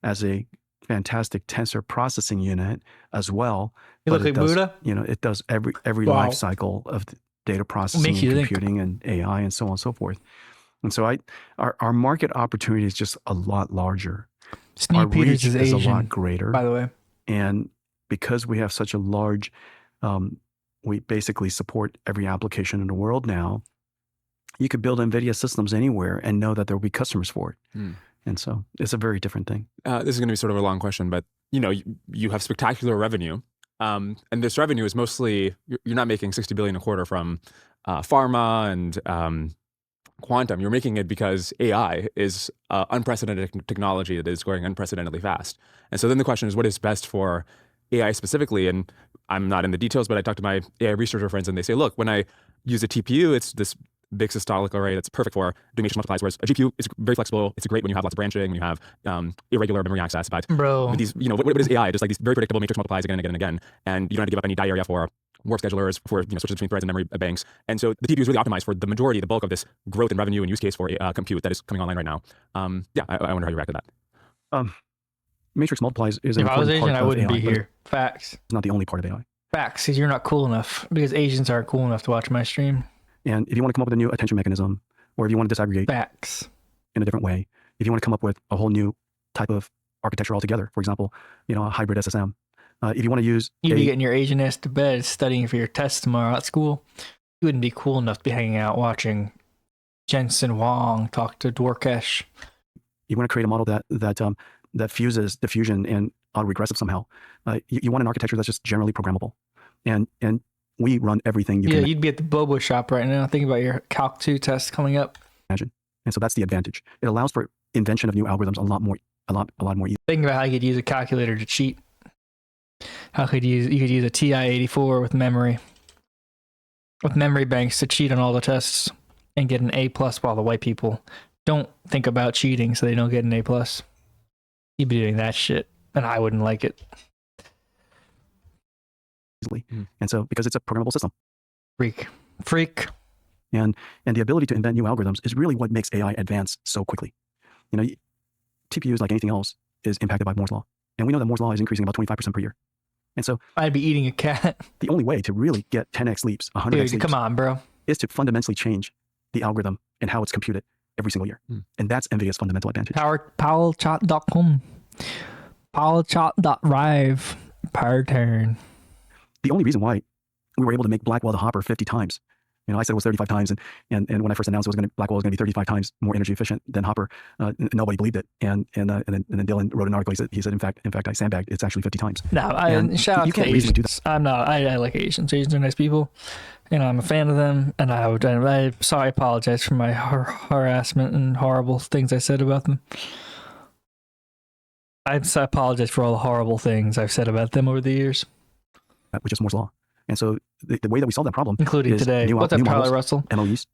as a fantastic tensor processing unit as well. You look like Buddha? It does every life cycle of data processing and computing and AI and so on and so forth. And so our market opportunity is just a lot larger. Steve our Peters reach is is Asian, a lot greater. by the way. And because we have such a large, we basically support every application in the world now. You could build NVIDIA systems anywhere and know that there will be customers for it. And so it's a very different thing. This is going to be sort of a long question, but you have spectacular revenue. And this revenue is mostly, you're not making $60 billion a quarter from pharma and quantum. You're making it because AI is unprecedented technology that is growing unprecedentedly fast. And so then the question is, what is best for AI specifically? And I'm not in the details, but I talk to my AI researcher friends and they say, look, when I use a TPU, it's this big systolic array that's perfect for doing matrix multiplies, whereas a GPU is very flexible. It's great when you have lots of branching, when you have irregular memory access. But Bro, these, what is AI? Just like these very predictable matrix multiplies again and again and again. And you don't have to give up any die area for warp schedulers for switches between threads and memory banks. And so the TPU is really optimized for the bulk of this growth in revenue and use case for compute that is coming online right now. I wonder how you react to that. Matrix multiplies is an If I was important Asian, part I of wouldn't AI, be but here. Facts. It's not the only part of AI. Facts, because you're not cool enough. Because Asians aren't cool enough to watch my stream. And if you want to come up with a new attention mechanism, or if you want to disaggregate Facts in a different way, if you want to come up with a whole new type of architecture altogether, for example, a hybrid SSM, if you want to use you'd be getting your Asian ass to bed studying for your test tomorrow at school. You wouldn't be cool enough to be hanging out watching Jensen Huang talk to Dwarkesh. You want to create a model that fuses diffusion and autoregressive somehow. You want an architecture that's just generally programmable. And we run everything you can you'd be at the Bobo shop right now thinking about your Calc 2 test coming up. imagine. And so that's the advantage. It allows for invention of new algorithms a lot more easily. Think about how you could use a calculator to cheat. You could use a TI-84 with memory banks to cheat on all the tests and get an A+ while the white people don't think about cheating so they don't get an A+. You'd be doing that shit, and I wouldn't like it. Easily. And so because it's a programmable system. Freak. And the ability to invent new algorithms is really what makes AI advance so quickly. TPUs, like anything else, is impacted by Moore's law. And we know that Moore's law is increasing about 25% per year. And so I'd be eating a cat. The only way to really get 10x leaps, 100x leaps, come on, bro, is to fundamentally change the algorithm and how it's computed every single year. And that's NVIDIA's fundamental advantage. Powellchat.com. Powellchat.rive. Per turn. The only reason why we were able to make Blackwell the Hopper 50 times, I said it was 35 times, and when I first announced Blackwell was going to be 35 times more energy efficient than Hopper, nobody believed it. And then Dylan wrote an article. He said, in fact, I sandbagged. It's actually 50 times. No, shout out to Asians. I like Asians. Asians are nice people, and I'm a fan of them. And I apologize for my harassment and horrible things I said about them. I apologize for all the horrible things I've said about them over the years. Which is Moore's law. And so the way that we solve that problem, including is today, what's up, Tyler Russell? MOEs.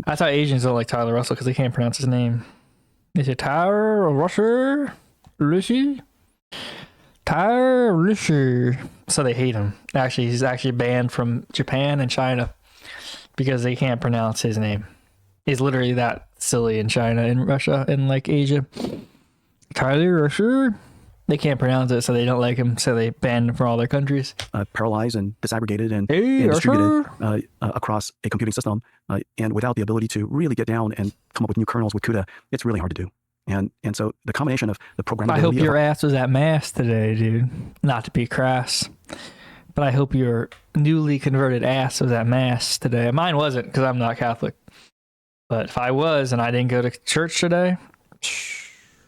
That's how Asians don't like Tyler Russell, because they can't pronounce his name. They say Tyler Russell, Tyler Russell. So they hate him. Actually, he's actually banned from Japan and China because they can't pronounce his name. He's literally that silly in China and Russia and like Asia. Tyler Russell. They can't pronounce it, so they don't like him, so they ban him from all their countries. Paralyzed and disaggregated and distributed across a computing system, and without the ability to really get down and come up with new kernels with CUDA, it's really hard to do. And so the combination of the programmability... I hope your ass was at mass today, dude. Not to be crass, but I hope your newly converted ass was at mass today. Mine wasn't, because I'm not Catholic. But if I was and I didn't go to church today...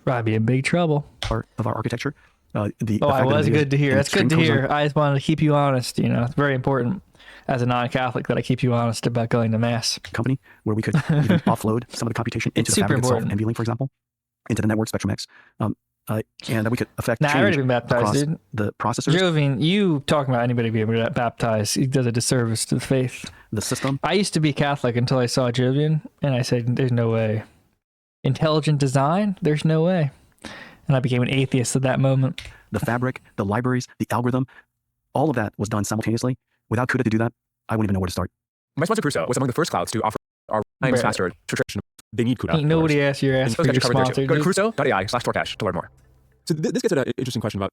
I'd be in big trouble. Part of our architecture. I was good to hear. That's good to hear. I just wanted to keep you honest. It's very important as a non-Catholic that I keep you honest about going to mass. Company where we could even offload some of the computation into the fabric itself, NVLink, for example, into the network Spectrum X, and that we could affect change I already been baptized, dude. The processors. Jovian, you talking about anybody being baptized? He does a disservice to the faith. The system. I used to be Catholic until I saw Jovian, and I said, "There's no way." Intelligent design, there's no way. And I became an atheist at that moment. The fabric, the libraries, the algorithm, all of that was done simultaneously. Without CUDA to do that, I wouldn't even know where to start. My sponsor Crusoe was among the first clouds to offer our times faster tradition. They need CUDA. Ain't nobody asked your ass for your sponsor. Go to crusoe.ai/Dwarkesh to learn more. So this gets at an interesting question about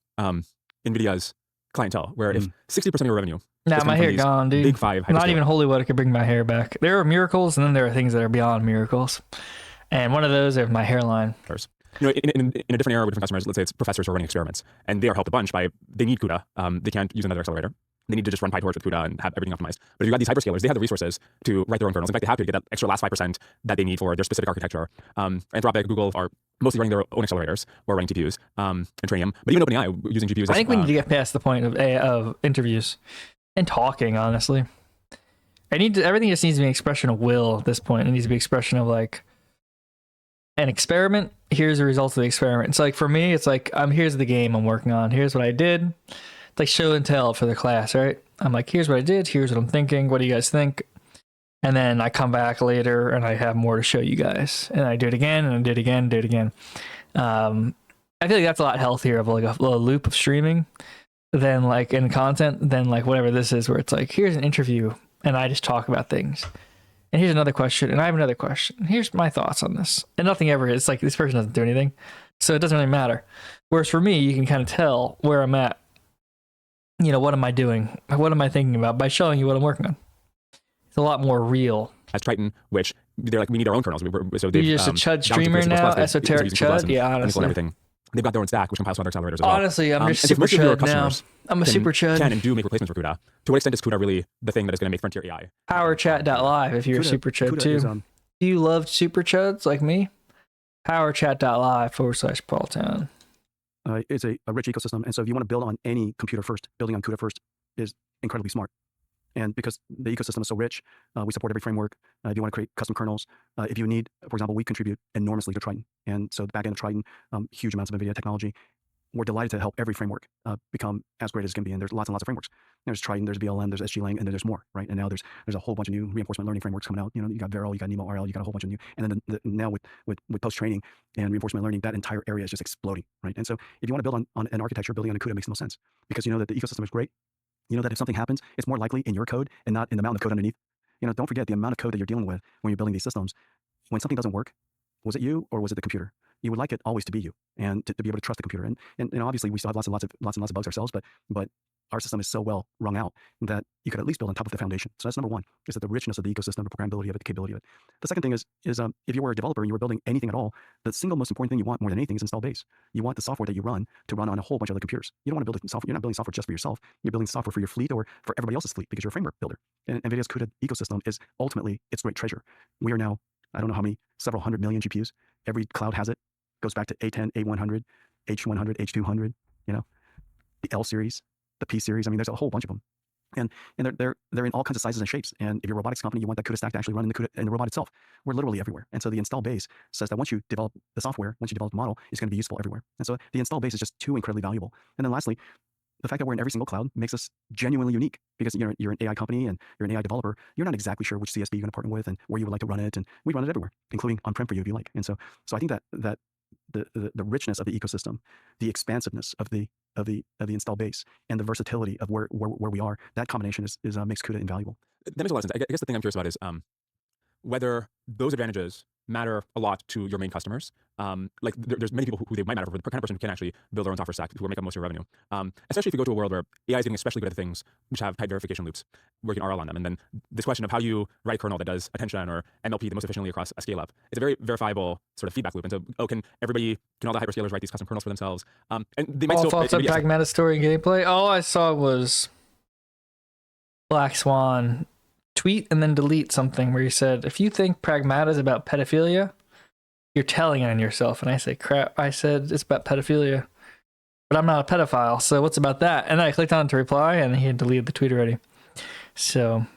NVIDIA's clientele, where if 60% of your revenue... Nah, my hair gone, dude. Big five. Not even holy water could bring my hair back. There are miracles, and then there are things that are beyond miracles. And one of those are my hairline. In a different era with different customers, let's say it's professors who are running experiments, and they are helped a bunch by, they need CUDA. They can't use another accelerator. They need to just run PyTorch with CUDA and have everything optimized. But if you've got these hyperscalers, they have the researsos to write their own kernels. In fact, they have to get that extra last 5% that they need for their specific architecture. Anthropic, Google are mostly running their own accelerators or running TPUs and Trainium. But even OpenAI using GPUs. I think we need to get past the point of interviews and talking, honestly. Everything just needs to be an expression of will at this point. It needs to be an expression of like, an experiment, here's the results of the experiment. It's like, for me, it's like, here's the game I'm working on. Here's what I did. It's like show and tell for the class, right? I'm like, here's what I did. Here's what I'm thinking. What do you guys think? And then I come back later and I have more to show you guys. And I do it again and I do it again, do it again. I feel like that's a lot healthier of like a loop of streaming than like in content than like whatever this is, where it's like, here's an interview and I just talk about things. And here's another question, and I have another question. Here's my thoughts on this. And nothing ever, it's like this person doesn't do anything. So it doesn't really matter. Whereas for me, you can kind of tell where I'm at. You know, what am I doing? What am I thinking about by showing you what I'm working on? It's a lot more real. As Triton, which they're like, we need our own kernels. So they've, you're just a Chud streamer now, esoteric Chud? Yeah, honestly. And everything. They've got their own stack, which compiles from other accelerators as well. Honestly, I'm just super Chud now. I'm a super Chud. Can and do make replacements for CUDA. To what extent is CUDA really the thing that is going to make frontier AI? PowerChat.live if you're a super Chud too. Do you love super Chuds like me? PowerChat.live/Paultown. It's a rich ecosystem. And so if you want to build on any computer first, building on CUDA first is incredibly smart. And because the ecosystem is so rich, we support every framework. If you want to create custom kernels, if you need, for example, we contribute enormously to Triton. And so the back end of Triton, huge amounts of NVIDIA technology. We're delighted to help every framework become as great as it can be. And there's lots and lots of frameworks. There's Triton, there's VLM, there's SGLang, and then there's more, right? And now there's a whole bunch of new reinforcement learning frameworks coming out. You know, you got Veral, you got Nemo RL, you got a whole bunch of new. And then now with post-training and reinforcement learning, that entire area is just exploding, right? And so if you want to build on an architecture, building on a CUDA makes no sense, because you know that the ecosystem is great. You know that if something happens, it's more likely in your code and not in the mountain of code underneath. You know, don't forget the amount of code that you're dealing with when you're building these systems. When something doesn't work, was it you or was it the computer? You would like it always to be you, and to be able to trust the computer. And obviously we still have lots and lots of bugs ourselves, but our system is so well wrung out that you could at least build on top of the foundation. So that's number one, is that the richness of the ecosystem, the programmability of it, the capability of it. The second thing is if you were a developer and you were building anything at all, the single most important thing you want more than anything is install base. You want the software that you run to run on a whole bunch of other computers. You don't want to build software. You're not building software just for yourself. You're building software for your fleet or for everybody else's fleet because you're a framework builder. And NVIDIA's CUDA ecosystem is ultimately its great treasure. We are now, I don't know how many, several 100 million GPUs. Every cloud has it. Goes back to A10, A100, H100, H200, you know, the L series, the P series. I mean, there's a whole bunch of them. And they're in all kinds of sizes and shapes. And if you're a robotics company, you want that CUDA stack to actually run in the robot itself. We're literally everywhere. And so the install base says that once you develop the software, once you develop the model, it's going to be useful everywhere. And so the install base is just too incredibly valuable. And then lastly, the fact that we're in every single cloud makes us genuinely unique, because you're an AI company and you're an AI developer. You're not exactly sure which CSV you're going to partner with and where you would like to run it. And we run it everywhere, including on-prem for you if you like. And so I think that the richness of the ecosystem, the expansiveness of the install base, and the versatility of where we are, that combination makes CUDA invaluable. That makes a lot of sense. I guess the thing I'm curious about is whether those advantages matter a lot to your main customers. Like there's many people who they might matter for, the kind of person who can actually build their own software stack, who will make up most of your revenue. Especially if you go to a world where AI is getting especially good at things which have tight verification loops, where you can RL on them. And then this question of how you write a kernel that does attention or NLP the most efficiently across a scale up, it's a very verifiable sort of feedback loop. And so, can all the hyperscalers write these custom kernels for themselves? And they might all still... thoughts on Pragmata story and gameplay? All I saw was Black Swan tweet and then delete something where he said, if you think Pragmata is about pedophilia, you're telling on yourself. And I say, crap. I said, it's about pedophilia, but I'm not a pedophile. So what's about that? And then I clicked on it to reply and he had deleted the tweet already. So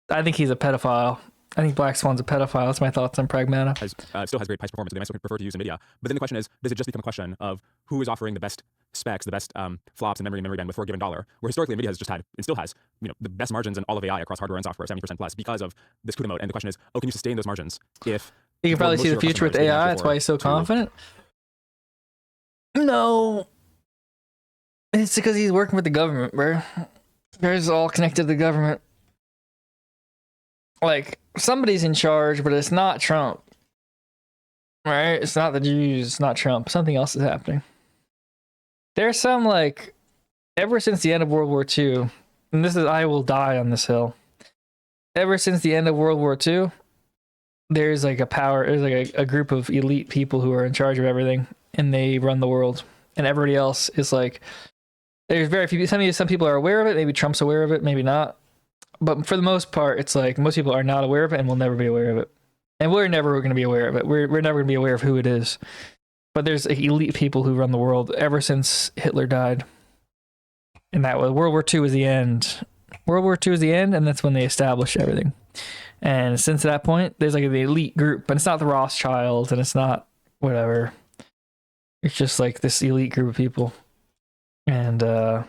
I think he's a pedophile. I think Black Swan's a pedophile. That's my thoughts on Pragmata. Still has great price performance. They might still prefer to use NVIDIA. But then the question is, does it just become a question of who is offering the best specs, the best flops and memory bandwidth for a given dollar? Where historically NVIDIA has just had, and still has, the best margins in all of AI across hardware and software, 70% plus, because of this CUDA mode. And the question is, can you sustain those margins if... You can probably see the future with AI. That's why he's so confident. No. It's because he's working with the government, bro. It's all connected to the government. Like, somebody's in charge, but it's not Trump. Right? It's not the Jews. It's not Trump. Something else is happening. There's some, like, ever since the end of World War II, and this is, I will die on this hill. Ever since the end of World War II, there's like a group of elite people who are in charge of everything, and they run the world. And everybody else is like, there's very few, some people are aware of it, maybe Trump's aware of it, maybe not. But for the most part, it's like most people are not aware of it and will never be aware of it. And we're never going to be aware of it. We're never going to be aware of who it is. But there's like elite people who run the world ever since Hitler died. And that was World War II was the end. World War II was the end, and that's when they established everything. And since that point, there's like the elite group, but it's not the Rothschilds and it's not whatever. It's just like this elite group of people. And what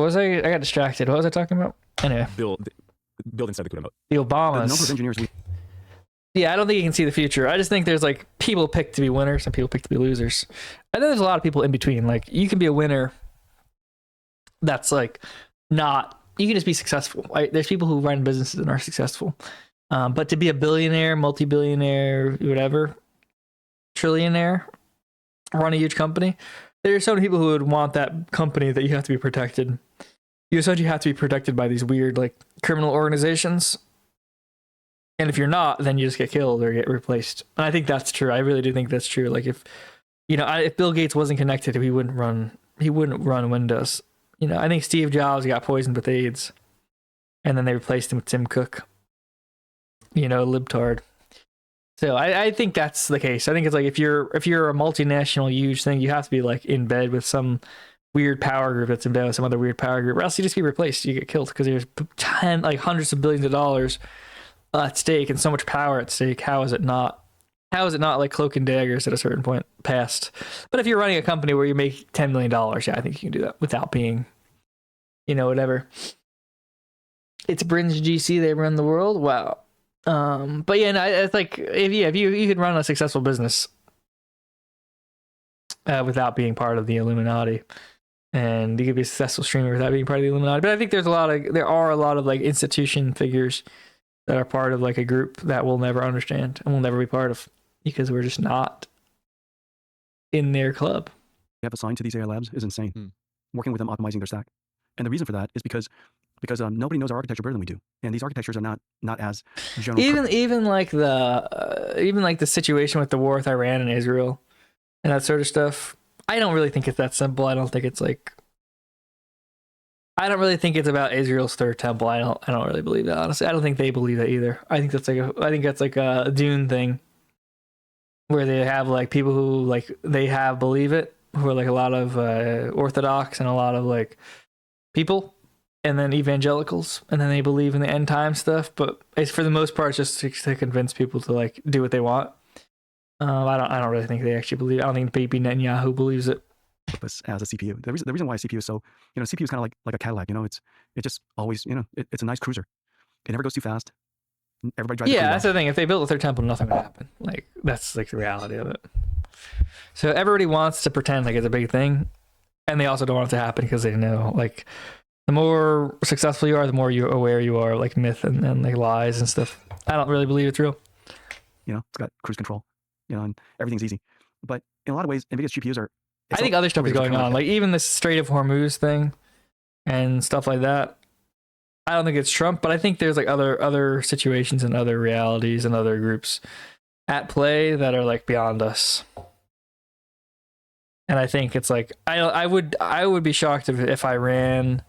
was I got distracted. What was I talking about? Anyway. Build inside the CUDA mode. The Obamas. The number of engineers Yeah, I don't think you can see the future. I just think there's like people picked to be winners and people picked to be losers. I think there's a lot of people in between. Like you can be a winner that's like not, you can just be successful. Right? There's people who run businesses and are successful. But to be a billionaire, multi-billionaire, whatever, trillionaire, run a huge company, there's so many people who would want that company that you have to be protected. You essentially have to be protected by these weird like criminal organizations. And if you're not, then you just get killed or get replaced. And I think that's true. I really do think that's true. Like if Bill Gates wasn't connected, he wouldn't run Windows. I think Steve Jobs got poisoned with AIDS, and then they replaced him with Tim Cook. Libtard. So I think that's the case. I think it's like if you're a multinational huge thing, you have to be like in bed with some weird power group that's in bed with some other weird power group, or else you just get replaced. You get killed because there's hundreds of billions of dollars at stake and so much power at stake. How is it not like cloak and daggers at a certain point past? But if you're running a company where you make $10 million, yeah, I think you can do that without being, whatever. It's Brin's GC, they run the world. Wow. But yeah, no, it's like if you could run a successful business without being part of the Illuminati, and you could be a successful streamer without being part of the Illuminati. But I think there are a lot of like institution figures that are part of like a group that we'll never understand and we'll never be part of because we're just not in their club. We have assigned to these AI labs is insane. Working with them, optimizing their stack, and the reason for that is because nobody knows our architecture better than we do, and these architectures are not as general. Even like the situation with the war with Iran and Israel and that sort of stuff. I don't really think it's that simple. I don't really think it's about Israel's third temple. I don't really believe that, honestly. I don't think they believe that either. I think that's like a Dune thing where they have like people who like believe it, who are like a lot of Orthodox and a lot of like people, and then evangelicals, and then they believe in the end time stuff. But it's for the most part just to convince people to like do what they want. I don't really think they actually believe it. I don't think Baby Netanyahu believes it. As a CPU, the reason why a CPU is so, CPU is kind of like a Cadillac. It just always, it's a nice cruiser. It never goes too fast. Everybody drives. Yeah, that's the thing. If they built a third temple, nothing would happen. Like that's like the reality of it. So everybody wants to pretend like it's a big thing, and they also don't want it to happen because they know like the more successful you are, the more you aware you are like myth and like lies and stuff. I don't really believe it's real. It's got cruise control, and everything's easy. But in a lot of ways, NVIDIA's GPUs are. I think other stuff is going on, like even the Strait of Hormuz thing and stuff like that. I don't think it's Trump, but I think there's like other situations and other realities and other groups at play that are like beyond us. And I think it's like I would be shocked if Iran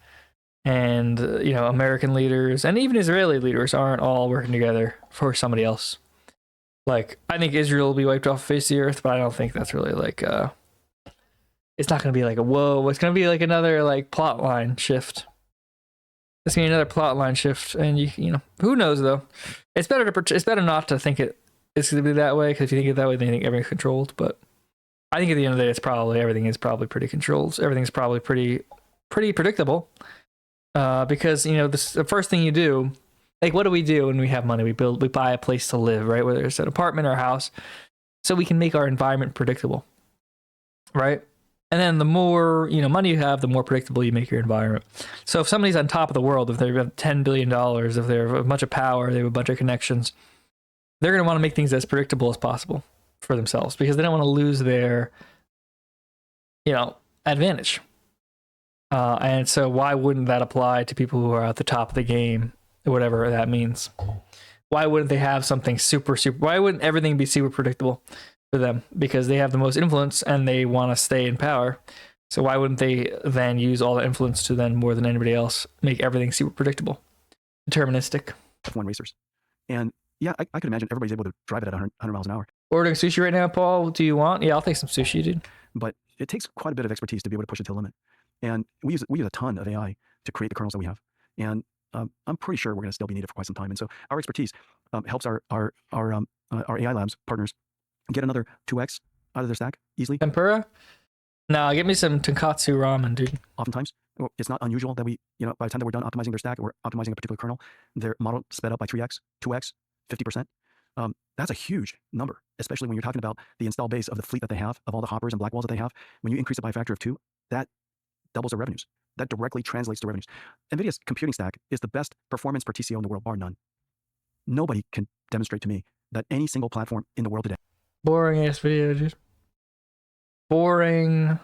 and American leaders and even Israeli leaders aren't all working together for somebody else. Like I think Israel will be wiped off the face of the earth, but I don't think that's really like it's not going to be like a whoa. It's going to be like another like plot line shift. It's going to be another plot line shift, and you know who knows though. It's better not to think it's going to be that way, because if you think it that way, then you think everything's controlled. But I think at the end of the day, everything is probably pretty controlled. Everything's probably pretty predictable, because the first thing you do, like what do we do when we have money? We buy a place to live, right? Whether it's an apartment or a house, so we can make our environment predictable, right? And then the more money you have, the more predictable you make your environment. So if somebody's on top of the world, if they have $10 billion, if they have a bunch of power, they have a bunch of connections, they're going to want to make things as predictable as possible for themselves, because they don't want to lose their advantage. And so why wouldn't that apply to people who are at the top of the game, whatever that means? Why wouldn't they have something super? Why wouldn't everything be super predictable for them? Because they have the most influence and they want to stay in power. So why wouldn't they then use all the influence to then, more than anybody else, make everything super predictable, deterministic? F1 racers. And yeah, I could imagine everybody's able to drive it at 100 miles an hour. Ordering sushi right now, Paul. Do you want? Yeah, I'll take some sushi, dude. But it takes quite a bit of expertise to be able to push it to the limit. And we use a ton of AI to create the kernels that we have. And I'm pretty sure we're going to still be needed for quite some time. And so our expertise helps our AI labs partners get another 2x out of their stack easily. Tempura? No, give me some tonkatsu ramen, dude. Oftentimes, it's not unusual that we, by the time that we're done optimizing their stack or optimizing a particular kernel, their model sped up by 3x, 2x, 50%. That's a huge number, especially when you're talking about the install base of the fleet that they have, of all the hoppers and Blackwells that they have. When you increase it by a factor of 2, that doubles their revenues. that directly translates to revenues. NVIDIA's computing stack is the best performance per TCO in the world, bar none. Nobody can demonstrate to me that any single platform in the world today. Boring ass video, dude. Boring.